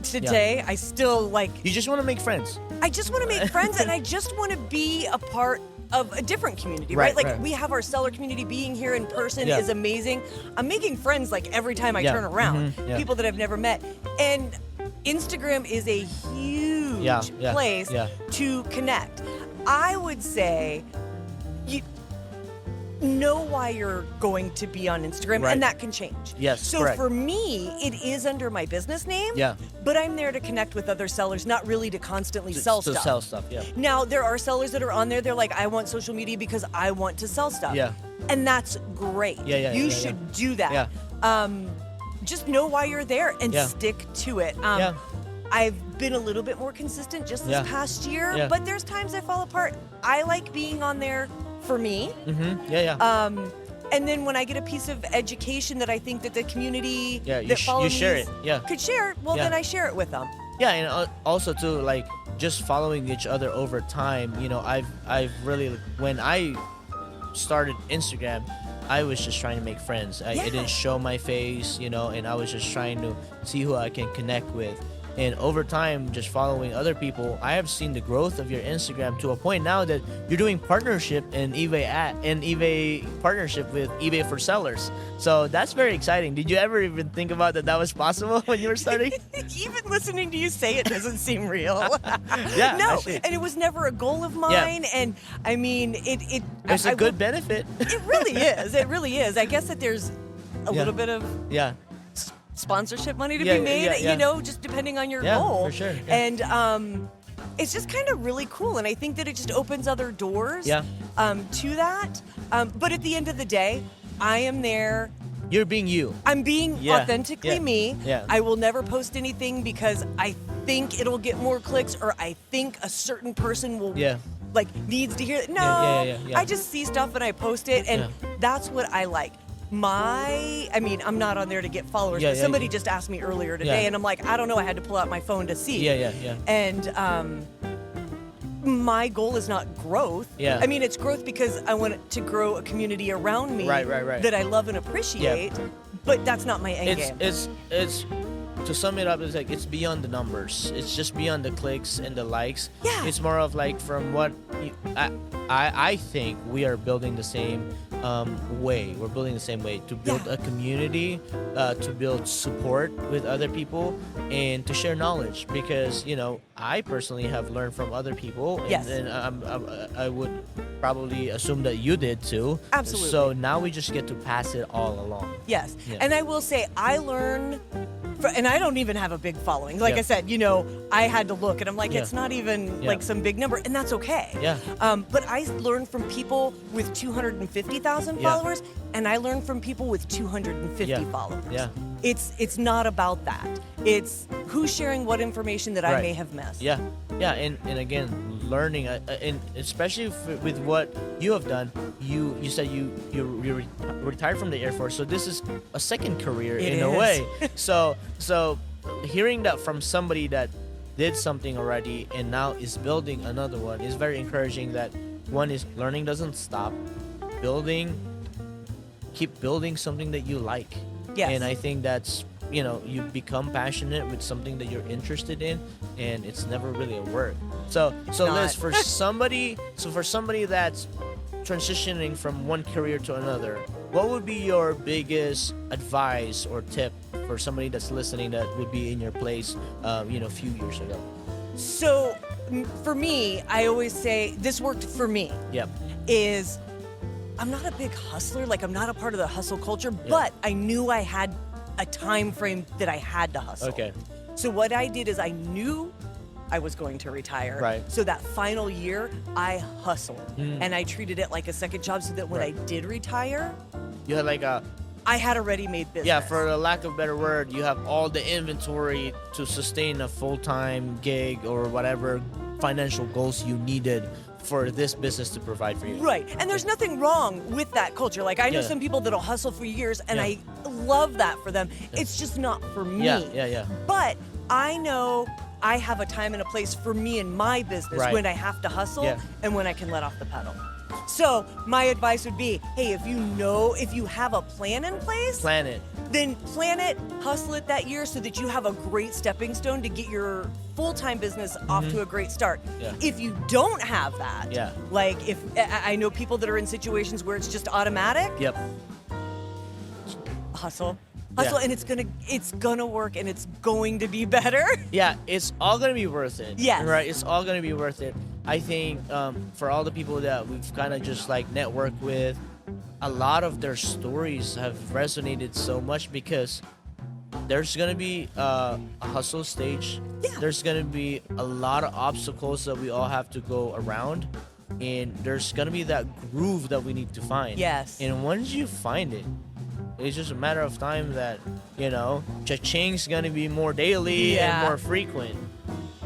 today I still like. You just want to make friends. I just want to make friends, and I just want to be a part of a different community, right? Like we have our seller community. Being here in person is amazing. I'm making friends like every time I turn around, people that I've never met. And Instagram is a huge place to connect. I would say you know why you're going to be on Instagram, and that can change. Yes, so correct. For me, it is under my business name, but I'm there to connect with other sellers, not really to constantly sell stuff. Sell stuff, Now, there are sellers that are on there, they're like, I want social media because I want to sell stuff. Yeah. And that's great. You should do that. Just know why you're there and stick to it. I've been a little bit more consistent just this past year, but there's times I fall apart. I like being on there for me. And then when I get a piece of education that I think that the community that follows you share me it. could share, then I share it with them. Yeah, and also too, like, just following each other over time. I've really, when I started Instagram, I was just trying to make friends. I didn't show my face, and I was just trying to see who I can connect with. And over time, just following other people, I have seen the growth of your Instagram to a point now that you're doing partnership and eBay partnership with eBay for sellers. So that's very exciting. Did you ever even think about that was possible when you were starting? Even listening to you say it doesn't seem real. No, actually. And it was never a goal of mine. And I mean, it's a good benefit. It really is. It really is. I guess that there's a little bit of sponsorship money to be made, just depending on your goal. For sure. And it's just kind of really cool. And I think that it just opens other doors to that. But at the end of the day, I am there. You're being you. I'm being authentically me. Yeah. I will never post anything because I think it'll get more clicks, or I think a certain person will needs to hear it. No, I just see stuff and I post it, and that's what I like. I'm not on there to get followers, but somebody just asked me earlier today, and I'm like, I don't know, I had to pull out my phone to see. And my goal is not growth. I mean, it's growth because I want to grow a community around me that I love and appreciate, but that's not my end game. It's to sum it up, it's like, it's beyond the numbers. It's just beyond the clicks and the likes. It's more of like, from what I think we are building the same way. We're building the same way to build a community, to build support with other people, and to share knowledge. Because I personally have learned from other people, and I would probably assume that you did too. Absolutely. So now we just get to pass it all along. Yes, and I will say I learn. And I don't even have a big following. Like I said, I had to look, and I'm like, it's not even like some big number, and that's okay. But I learned from people with 250,000 followers, and I learned from people with 250 followers. It's not about that. It's who's sharing what information that I may have missed. And again, learning, and especially with what you have done. You said you retired from the Air Force, so this is a second career in a way. So hearing that from somebody that did something already and now is building another one is very encouraging. That one is learning doesn't stop, building keep building something that you like. Yes. And I think that's, you become passionate with something that you're interested in, and it's never really a work. So Liz, for somebody that's transitioning from one career to another, what would be your biggest advice or tip for somebody that's listening that would be in your place, a few years ago? So for me, I always say this worked for me. Yep. Is I'm not a big hustler, like I'm not a part of the hustle culture, but I knew I had a time frame that I had to hustle. Okay. So what I did is I knew I was going to retire. Right. So that final year, I hustled and I treated it like a second job so that when I did retire, You had like I had a ready-made business. yeah, for a lack of a better word, you have all the inventory to sustain a full-time gig or whatever financial goals you needed for this business to provide for you. Right. And there's nothing wrong with that culture. Like I know some people that'll hustle for years and I love that for them. It's just not for me. Yeah. But I know I have a time and a place for me in my business when I have to hustle and when I can let off the pedal. So my advice would be, hey, if you have a plan in place, Plan it. then plan it, hustle it that year so that you have a great stepping stone to get your full-time business off to a great start. Yeah. If you don't have that, like if I know people that are in situations where it's just automatic, Yep. hustle, and it's gonna work and it's going to be better. Yeah, it's all gonna be worth it. Yes. Right. It's all gonna be worth it. I think for all the people that we've kind of just like networked with, a lot of their stories have resonated so much because there's gonna be a hustle stage. Yeah. There's gonna be a lot of obstacles that we all have to go around, and there's gonna be that groove that we need to find. Yes. And once you find it, it's just a matter of time that, cha-ching's gonna be more daily and more frequent.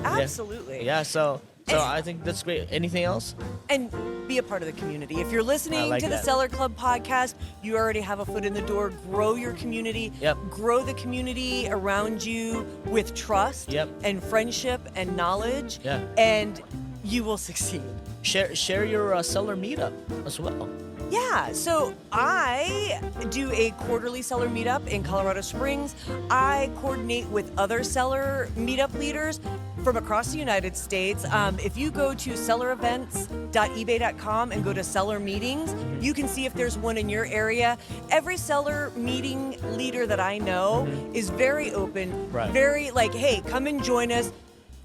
Absolutely. Yeah, so I think that's great. Anything else? And be a part of the community. If you're listening to the Seller Club podcast, you already have a foot in the door. Grow your community. Yep. Grow the community around you with trust and friendship and knowledge. Yeah. And you will succeed. Share your seller meetup as well. Yeah, so I do a quarterly seller meetup in Colorado Springs. I coordinate with other seller meetup leaders from across the United States. If you go to sellerevents.ebay.com and go to seller meetings, you can see if there's one in your area. Every seller meeting leader that I know is very open, very like, hey, come and join us.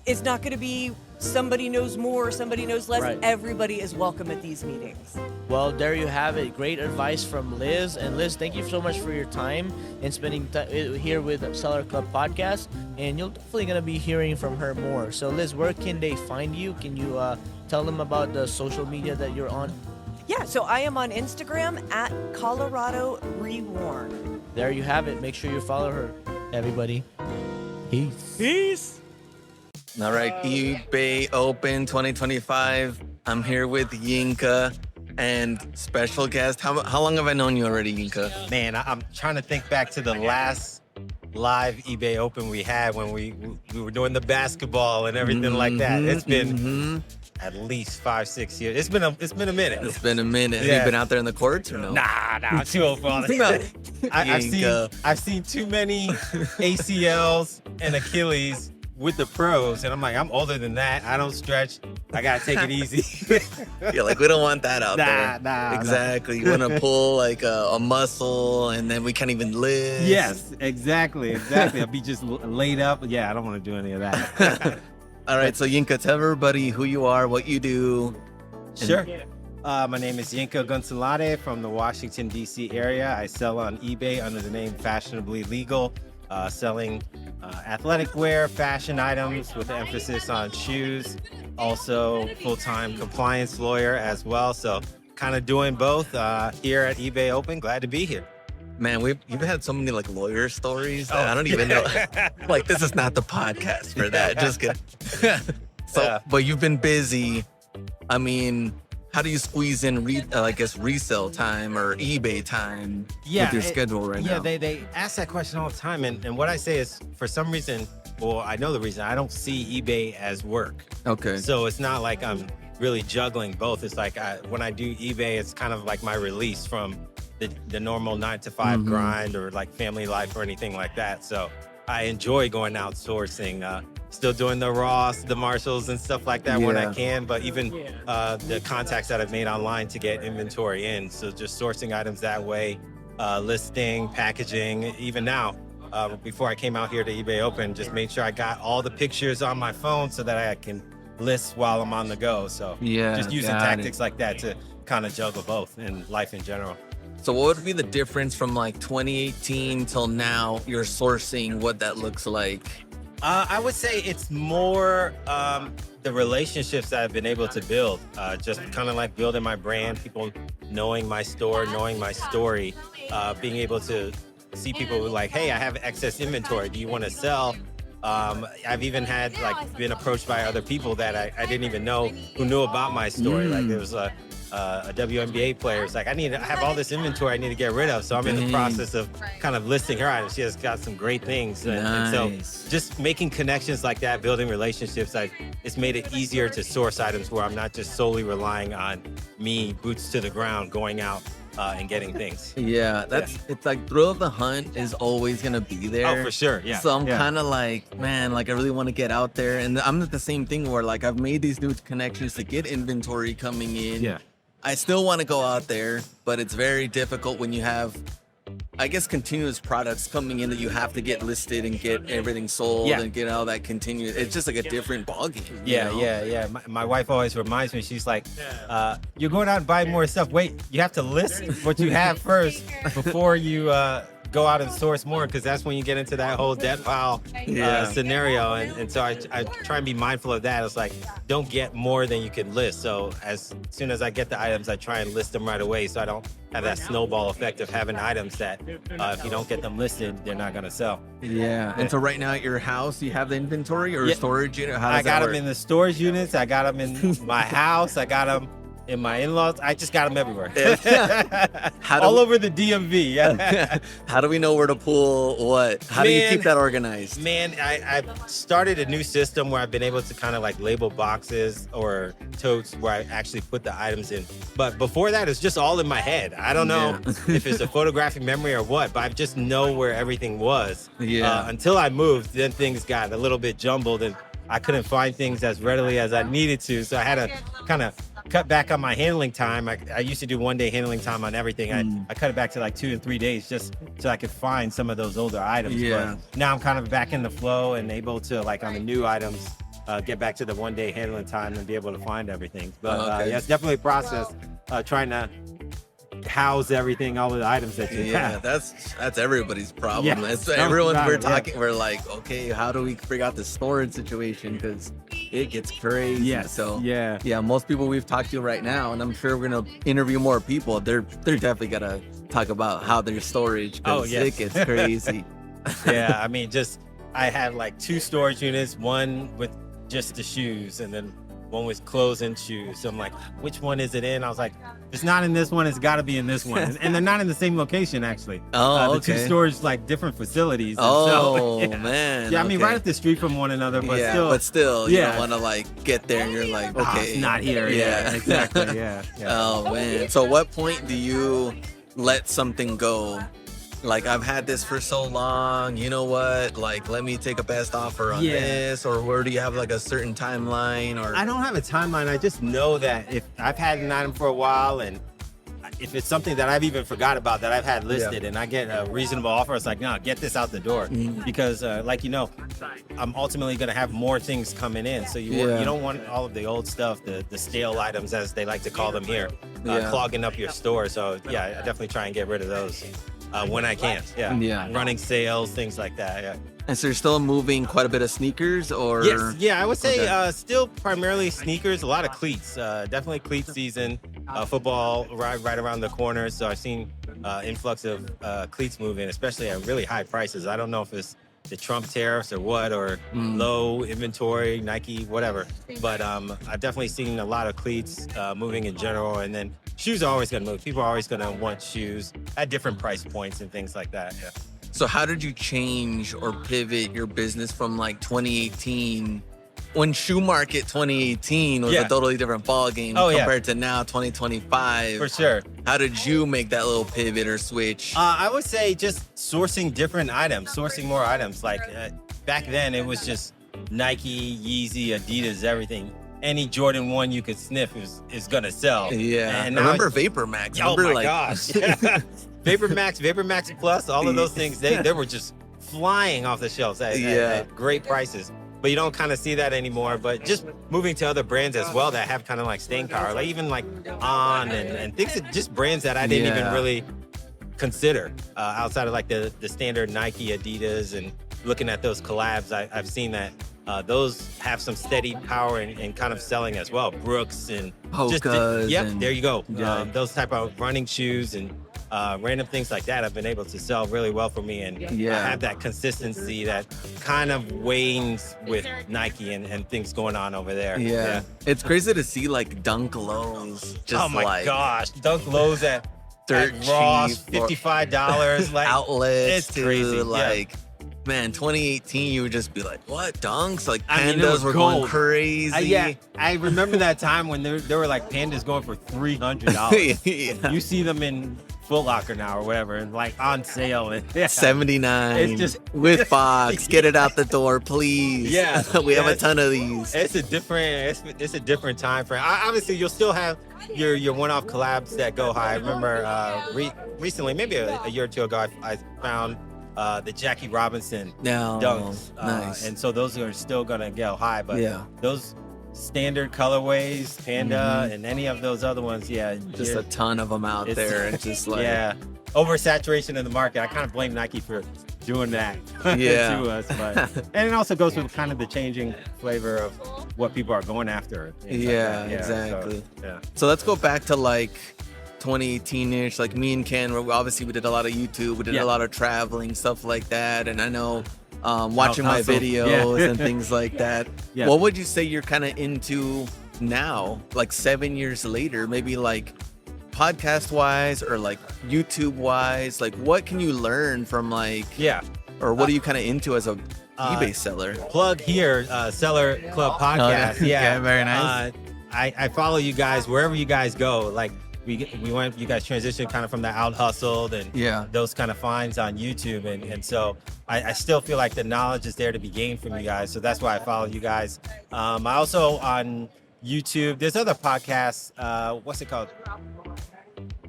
It's not going to be somebody knows more, somebody knows less. Right. Everybody is welcome at these meetings. Well, there you have it. Great advice from Liz. And Liz, thank you so much for your time and spending here with Seller Club Podcast. And you're definitely going to be hearing from her more. So Liz, where can they find you? Can you tell them about the social media that you're on? Yeah, so I am on Instagram at Colorado Reworn. There you have it. Make sure you follow her, everybody. Peace. Peace. All right, eBay Open 2025. I'm here with Yinka and special guest. How long have I known you already, Yinka? Man, I'm trying to think back to the last live eBay Open we had when we were doing the basketball and everything like that. It's been at least 5-6 years. It's been a minute. It's been a minute. Have you been out there in the courts or no? Nah, I'm too old for all that. I've seen too many ACLs and Achilles with the pros, and I'm like, I'm older than that. I don't stretch. I gotta take it easy. You're like, we don't want that out there. Nah. Exactly. You want to pull like a muscle, and then we can't even live. Yes, exactly. I'll be just laid up. Yeah, I don't want to do any of that. All right, so Yinka, tell everybody who you are, what you do. Sure. My name is Yinka Gonzalez from the Washington, D.C. area. I sell on eBay under the name Fashionably Legal, selling athletic wear, fashion items with an emphasis on shoes. Also, full-time compliance lawyer as well. So kind of doing both here at eBay Open. Glad to be here. Man, you've had so many like lawyer stories that I don't even know. Like, this is not the podcast for that. Just kidding. But you've been busy. I mean, how do you squeeze in, resale time or eBay time with your schedule right now? Yeah, they ask that question all the time. And what I say is, for some reason, well, I know the reason, I don't see eBay as work. Okay. So it's not like I'm really juggling both. It's like when I do eBay, it's kind of like my release from the normal 9 to 5 grind or like family life or anything like that. So I enjoy going outsourcing, still doing the Ross, the Marshalls and stuff like that when I can, but even the contacts that I've made online to get inventory in. So just sourcing items that way, listing, packaging, even now. Before I came out here to eBay Open, just made sure I got all the pictures on my phone so that I can list while I'm on the go. So just using tactics like that to kind of juggle both in life in general. So what would be the difference from like 2018 till now, you're sourcing, what that looks like? I would say it's more the relationships that I've been able to build, just kind of like building my brand, people knowing my store, knowing my story, being able to see people who like, hey, I have excess inventory. Do you want to sell? I've even had like been approached by other people that I didn't even know who knew about my story. Like there was a WNBA player. It's like, I have all this inventory I need to get rid of. So I'm in the process of kind of listing her items. She has got some great things. And so just making connections like that, building relationships, it's made it easier to source items where I'm not just solely relying on me, boots to the ground, going out and getting things. It's like thrill of the hunt is always gonna be there. Oh, for sure. Yeah. So I'm kind of like, man, like I really want to get out there, and I'm at the same thing where like I've made these new connections to get inventory coming in. Yeah. I still want to go out there, but it's very difficult when you have, I guess, continuous products coming in that you have to get listed and get everything sold and get all that continuous. It's just like a different ballgame. Yeah. My wife always reminds me, she's like, you're going out and buying more stuff. Wait, you have to list what you have first before you go out and source more, because that's when you get into that whole debt pile scenario. And so I try and be mindful of that. It's like, don't get more than you can list. So as soon as I get the items, I try and list them right away so I don't have that snowball effect of having items that if you don't get them listed, they're not going to sell. And so right now at your house, you have the inventory or storage unit? I got them in the storage units. I got them in my house. I got them in my in-laws. I just got them everywhere. All over the DMV. How do we know where to pull what? How do you keep that organized? Man, I've started a new system where I've been able to kind of like label boxes or totes where I actually put the items in. But before that, it's just all in my head. I don't know if it's a photographic memory or what, but I just know where everything was. Until I moved, then things got a little bit jumbled and I couldn't find things as readily as I needed to. So I had to kind of cut back on my handling time. I used to do 1 day handling time on everything. I cut it back to like 2 and 3 days just so I could find some of those older items. But now I'm kind of back in the flow and able to, like on the new items, get back to the 1 day handling time and be able to find everything. But it's definitely a process trying to house everything, all of the items that you have. That's everybody's problem. We're like, okay, how do we figure out the storage situation, because it gets crazy. Most people we've talked to right now, and I'm sure we're gonna interview more people, they're definitely gonna talk about how their storage, it gets crazy. I mean, I have like 2 storage units, one with just the shoes and then one with clothes and shoes. So I'm like, which one is it in? I was like, it's not in this one, it's got to be in this one. And they're not in the same location, actually. The 2 stores, like different facilities. Man. I mean, right up the street from one another, but still, you don't want to like get there and you're like, okay, it's not here. Exactly. Oh man. So what point do you let something go? Like, I've had this for so long, you know what? Like, let me take a best offer on this, or where do you have like a certain timeline? Or I don't have a timeline. I just know that if I've had an item for a while, and if it's something that I've even forgot about that I've had listed, and I get a reasonable offer, it's like, no, get this out the door, because I'm ultimately going to have more things coming in. So you don't want all of the old stuff, the stale items, as they like to call them here, clogging up your store. So I definitely try and get rid of those. When I can, running sales, things like that. And so you're still moving quite a bit of sneakers, or? Yes, I would say still primarily sneakers, a lot of cleats, definitely cleat season, football right around the corner. So I've seen influx of cleats moving, especially at really high prices. I don't know if it's the Trump tariffs or what, or low inventory, Nike, whatever. But I've definitely seen a lot of cleats moving in general. And then shoes are always going to move. People are always going to want shoes at different price points and things like that. So how did you change or pivot your business from like 2018 when shoe market 2018 was a totally different ball game compared to now 2025. For sure. How did you make that little pivot or switch? I would say just sourcing different items, sourcing more items. Like back then, it was just Nike, Yeezy, Adidas, everything. Any Jordan 1 you could sniff is gonna sell. Yeah. And I remember Vapor Max. Oh my gosh. Vapor Max Plus, all of those things, they were just flying off the shelves at great prices. But you don't kind of see that anymore. But just moving to other brands as well that have kind of like staying power, like even like On and things that just brands that I didn't even really consider outside of like the standard Nike, Adidas, and looking at those collabs, I've seen that those have some steady power and kind of selling as well. Brooks and Hokas. There you go. Those type of running shoes and random things like that have been able to sell really well for me and have that consistency that kind of wanes with Nike and things going on over there. Yeah. It's crazy to see like Dunk Lows. Just oh my gosh, Dunk Lows at Ross, $55. Like outlets. It's crazy. Like, man, 2018, you would just be like, what, Dunks? Like, Pandas were going crazy. I remember that time when there were like Pandas going for $300. You see them in Foot Locker now or whatever, and like on sale. And, $79. It's just with box. Get it out the door, please. Yeah, we have a ton of these. It's a different time frame. Obviously, you'll still have your one-off collabs that go high. I remember recently, maybe a year or two ago, I found the Jackie Robinson dunks. Nice. And so those are still gonna go high, but those standard colorways, Panda, and any of those other ones, just a ton of them out there. It's just like oversaturation in the market. I kind of blame Nike for doing that to us, but and it also goes with kind of the changing flavor of what people are going after. Exactly. So let's go back to like 2018-ish, like me and Ken, we did a lot of YouTube, we did a lot of traveling, stuff like that, and I know watching my videos and things like that. What would you say you're kind of into now, like 7 years later, maybe like podcast wise or like YouTube wise? Like, what can you learn from like or what are you kind of into as a eBay seller? Plug here, Seller Club Podcast. Very nice. I follow you guys wherever you guys go. Like we went, you guys transitioned kind of from the Out Hustled and those kind of finds on YouTube. And so I still feel like the knowledge is there to be gained from you guys. So that's why I follow you guys. I also on YouTube, there's other podcasts. What's it called?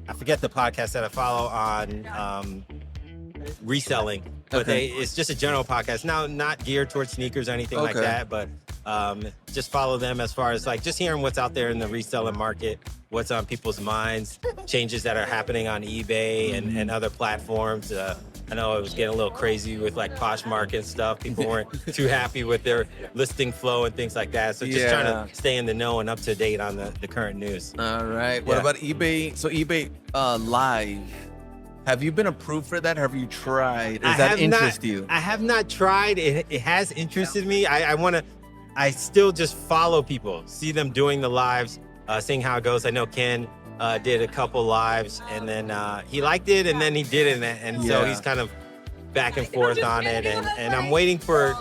I forget the podcast that I follow on reselling. But it's just a general podcast. Now, not geared towards sneakers or anything like that, but just follow them as far as like just hearing what's out there in the reselling market, what's on people's minds, changes that are happening on eBay and other platforms. I know it was getting a little crazy with like Poshmark and stuff. People weren't too happy with their listing flow and things like that. So just trying to stay in the know and up to date on the current news. All right. What about eBay? So eBay Live. Have you been approved for that? Have you tried? Does that interest you? I have not tried. It has interested me. I still just follow people, see them doing the lives, seeing how it goes. I know Ken did a couple lives and then he liked it and then he didn't. And so he's kind of back and forth on it. And I'm waiting for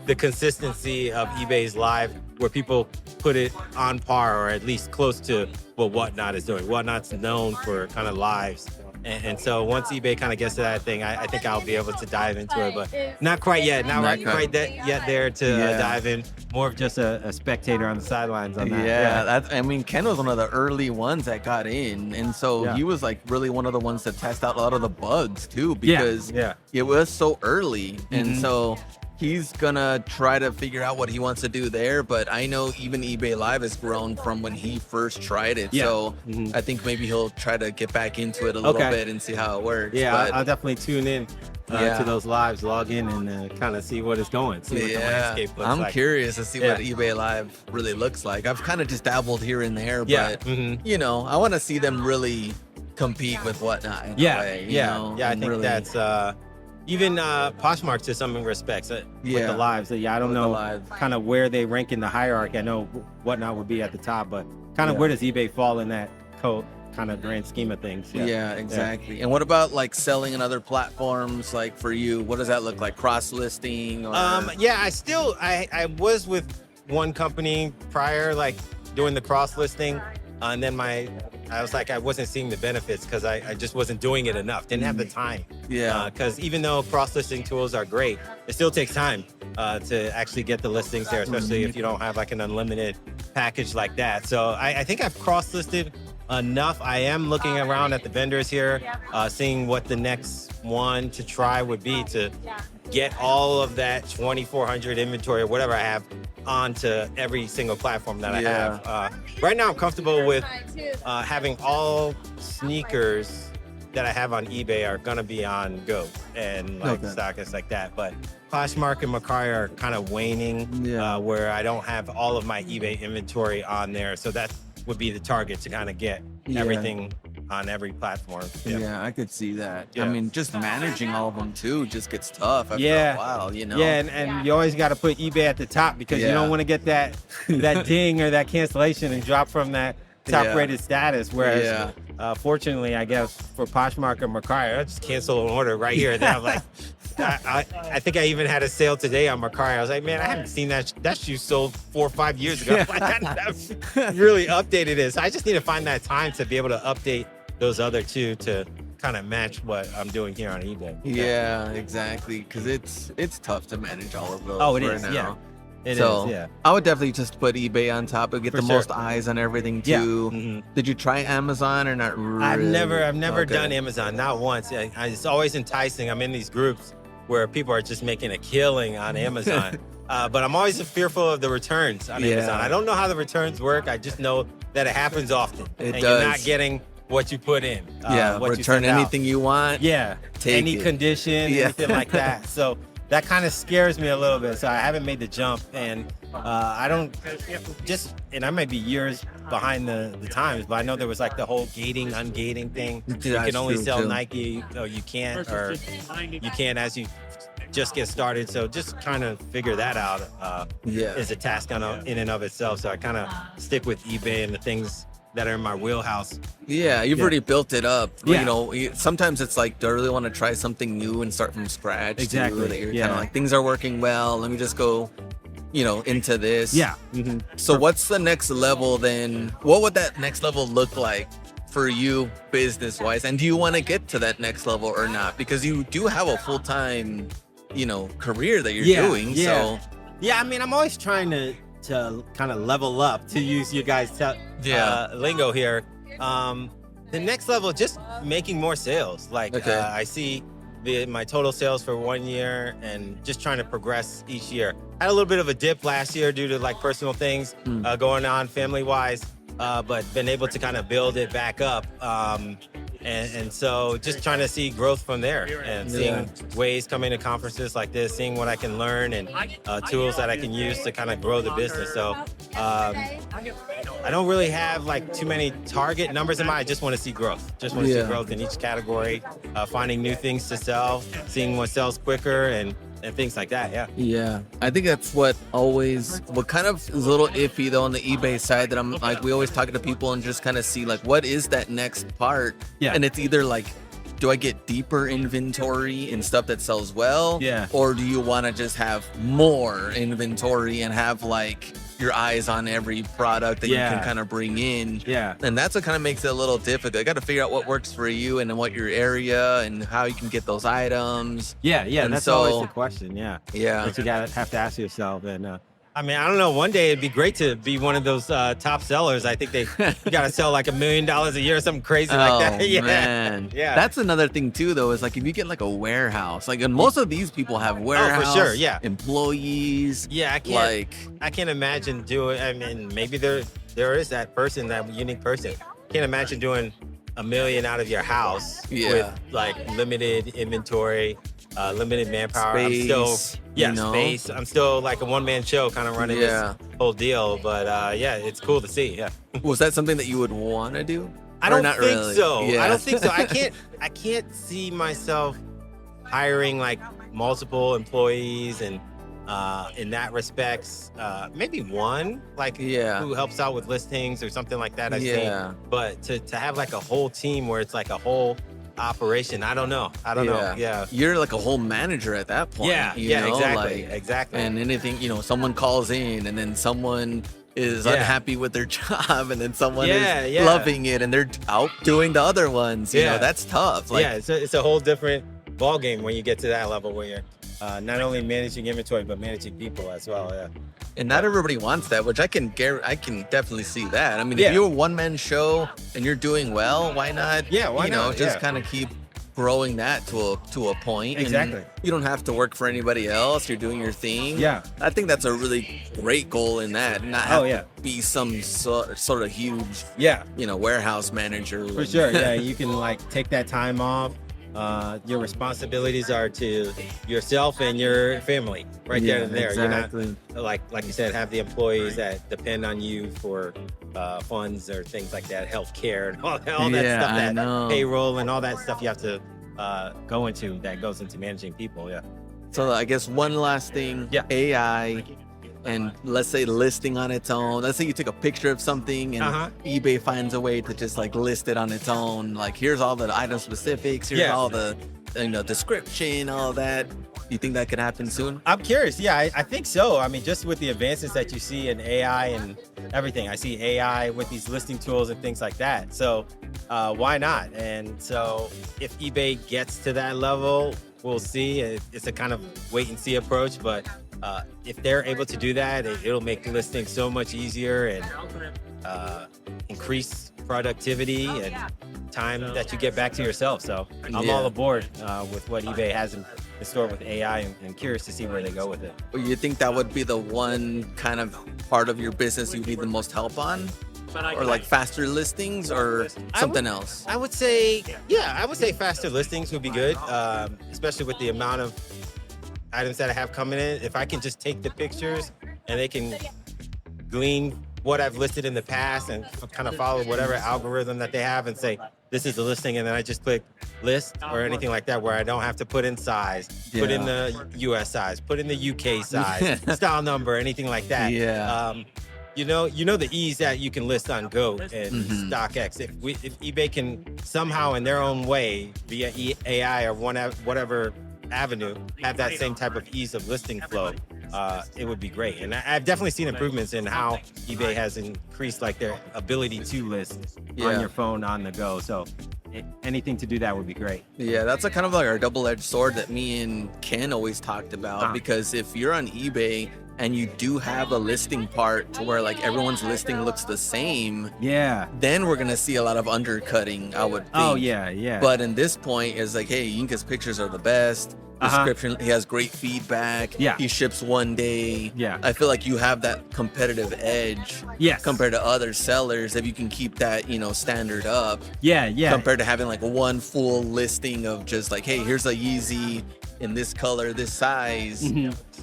the consistency of eBay's live where people put it on par or at least close to what Whatnot is doing. Whatnot's known for kind of lives. And so once eBay kind of gets to that thing, I think I'll be able to dive into it, but not quite yet. Not quite yet there to dive in. More of just a spectator on the sidelines on that. I mean, Ken was one of the early ones that got in, and so he was like really one of the ones to test out a lot of the bugs too, because it was so early, and so he's gonna try to figure out what he wants to do there. But I know even eBay Live has grown from when he first tried it. So I think maybe he'll try to get back into it a little bit and see how it works. But I'll definitely tune in to those lives, log in and kind of see what it's going, see what the landscape looks like. I'm curious to see what eBay Live really looks like. I've kind of just dabbled here and there, but you know, I want to see them really compete with Whatnot in a way, I think really, that's even Poshmark to some respects with the lives. I don't know kind of where they rank in the hierarchy. I know Whatnot would be at the top, but kind of where does eBay fall in that kind of grand scheme of things? Exactly. And what about like selling in other platforms? Like for you, what does that look like? Cross listing? Or... I was with one company prior, like doing the cross listing, and then I was like, I wasn't seeing the benefits because I just wasn't doing it enough. Didn't have the time. Yeah. Because even though cross listing tools are great, it still takes time to actually get the listings there, especially if you don't have like an unlimited package like that. So I think I've cross listed enough. I am looking around at the vendors here, seeing what the next one to try would be to get all of that 2,400 inventory or whatever I have onto every single platform that I have. Right now, I'm comfortable with having all sneakers that I have on eBay are gonna be on Go and like StockX like that. But Poshmark and Mercari are kind of waning, where I don't have all of my eBay inventory on there. So that would be the target to kind of get everything on every platform. Yeah, I could see that. I mean, just managing all of them too just gets tough after a while, you know? Yeah, and you always got to put eBay at the top because you don't want to get that ding or that cancellation and drop from that top rated status. Whereas, fortunately, I guess for Poshmark or Mercari, I just cancel an order right here. And then I'm like, I think I even had a sale today on Mercari. I was like, man, I haven't seen that shoe sold 4 or 5 years ago. I've really updated it. So I just need to find that time to be able to update those other two to kind of match what I'm doing here on eBay. Yeah, exactly. Because it's tough to manage all of those. Oh, it is. Yeah. It is. I would definitely just put eBay on top and get the most eyes on everything too. Yeah. Did you try Amazon or not really? I've never done Amazon, not once. It's always enticing. I'm in these groups where people are just making a killing on Amazon. But I'm always fearful of the returns on Amazon. I don't know how the returns work. I just know that it happens often. You're not getting what you put in. What return you anything you want. Take any condition, anything like that. So that kind of scares me a little bit. So I haven't made the jump, and I don't and I might be years behind the times, but I know there was like the whole gating, ungating thing. You can only sell Nike, or you can't, or you can as you just get started. So just kind of figure that out is a task in and of itself. So I kind of stick with eBay and the things that are in my wheelhouse. You've already built it up. You know, sometimes it's like, do I really want to try something new and start from scratch? Exactly. You're kind of like, things are working well, let me just go, into this. So what's the next level then? What would that next level look like for you business wise? And do you want to get to that next level or not? Because you do have a full-time, career that you're doing. So I mean, I'm always trying to kind of level up, to use you guys lingo here. The next level, just making more sales. Like I see my total sales for 1 year and just trying to progress each year. I had a little bit of a dip last year due to like personal things going on family wise, but been able to kind of build it back up. And so just trying to see growth from there and seeing ways coming to conferences like this, seeing what I can learn and tools that I can use to kind of grow the business. So I don't really have like too many target numbers in mind. I just want to see growth. Just want to see growth in each category, finding new things to sell, seeing what sells quicker and things like that. Yeah. I think that's what kind of is a little iffy though on the eBay side, that I'm like, we always talk to people and just kind of see like, what is that next part? And it's either like, do I get deeper inventory and stuff that sells well? Or do you want to just have more inventory and have like your eyes on every product that you can kind of bring in? And that's what kind of makes it a little difficult. You got to figure out what works for you and what your area and how you can get those items. And that's always the question. That you have to ask yourself. And I mean, I don't know. One day it'd be great to be one of those top sellers. I think you got to sell like $1 million a year or something crazy like that. Man. That's another thing too, though, is like if you get like a warehouse, like, and most of these people have warehouse for sure, employees. I can't imagine doing. I mean, maybe there is that person, that unique person. Can't imagine doing $1 million out of your house with like limited inventory. Limited manpower. Space, space. I'm still like a one-man show kind of running this whole deal. But it's cool to see. Was that something that you would want to do? I don't think so. I don't think so. I can't see myself hiring like multiple employees and in that respects, maybe one who helps out with listings or something like that. I've seen. But to have like a whole team where it's like a whole operation. I don't know. Yeah. You're like a whole manager at that point. Yeah, exactly. And anything, someone calls in and then someone is unhappy with their job and then someone is loving it and they're out doing the other ones. You know, that's tough. Like, it's a whole different ball game when you get to that level where you're not only managing inventory but managing people as well. Yeah. And not everybody wants that, which I can definitely see that. I mean, if you're a one-man show and you're doing well, why not? Yeah, why not? Just kind of keep growing that to a point. Exactly. And you don't have to work for anybody else. You're doing your thing. Yeah. I think that's a really great goal in that. Not have to be some sort of huge, warehouse manager. For sure. Yeah, you can like take that time off. Your responsibilities are to yourself and your family right there and there. Exactly. You're not like you said, have the employees that depend on you for funds or things like that, healthcare and all that stuff, that payroll and all that stuff you have to go into that goes into managing people. Yeah. So I guess one last thing, AI. And let's say listing on its own. Let's say you take a picture of something and eBay finds a way to just like list it on its own. Like here's all the item specifics, here's all the description, all that. You think that could happen soon? I'm curious. Yeah, I think so. I mean, just with the advances that you see in AI and everything, I see AI with these listing tools and things like that. So why not? And so if eBay gets to that level, we'll see. It's a kind of wait and see approach, but if they're able to do that, it'll make listing so much easier and increase productivity and time that you get back to yourself. So I'm all aboard with what eBay has in store with AI and curious to see where they go with it. You think that would be the one kind of part of your business you need the most help on? Or like faster listings or something else? I would say faster listings would be good, especially with the amount of items that I have coming in. If I can just take the pictures and they can glean what I've listed in the past and kind of follow whatever algorithm that they have and say, this is the listing, and then I just click list or anything like that where I don't have to put in size, put in the US size, put in the UK size, style number, anything like that. You know the ease that you can list on Goat and StockX. If eBay can somehow in their own way via AI or whatever avenue have that same type of ease of listing flow, it would be great. And I've definitely seen improvements in how eBay has increased like their ability to list on your phone on the go. So anything to do that would be great. Yeah, that's a kind of like our double-edged sword that me and Ken always talked about, because if you're on eBay and you do have a listing part to where like everyone's listing looks the same, then we're gonna see a lot of undercutting, I would think. But in this point, it's like, hey, Yinka's pictures are the best. Description, he has great feedback. He ships one day. I feel like you have that competitive edge compared to other sellers if you can keep that, standard up. Compared to having like one full listing of just like, hey, here's a Yeezy in this color, this size.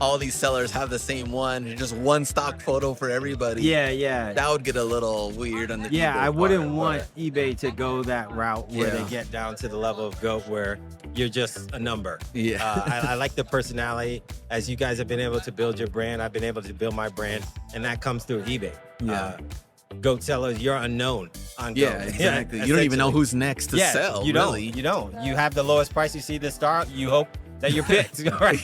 All these sellers have the same one, just one stock photo for everybody. That would get a little weird on the I wouldn't want eBay to go that route where they get down to the level of Goat where you're just a number. I like the personality. As you guys have been able to build your brand, I've been able to build my brand, and that comes through eBay. Goat sellers, you're unknown on Goat. Exactly. You don't even know who's next to sell. You don't. You have the lowest price. You see the star. You hope that you're picked. Right?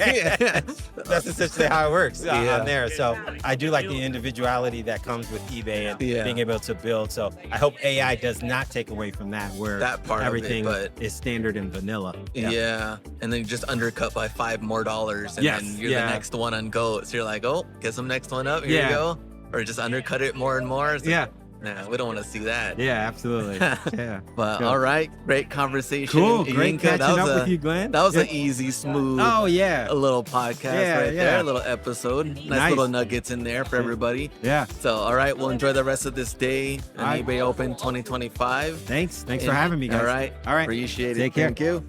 That's essentially how it works on there. So I do like the individuality that comes with eBay and being able to build. So I hope AI does not take away from that, where that part everything of it, is standard and vanilla. And then you just undercut by $5 more, and then you're the next one on Goat. So you're like, oh, get some next one up. Here you go. Or just undercut it more and more. So nah, we don't want to see that. Absolutely. But all right, great conversation. Cool, great catching up with you, Glenn. That was an easy, smooth. A little podcast right there, a little episode. Nice little nuggets in there for everybody. So all right, we'll enjoy the rest of this day on eBay Open 2025. Thanks for having me, guys. All right, all right. Appreciate it. Take care. Thank you.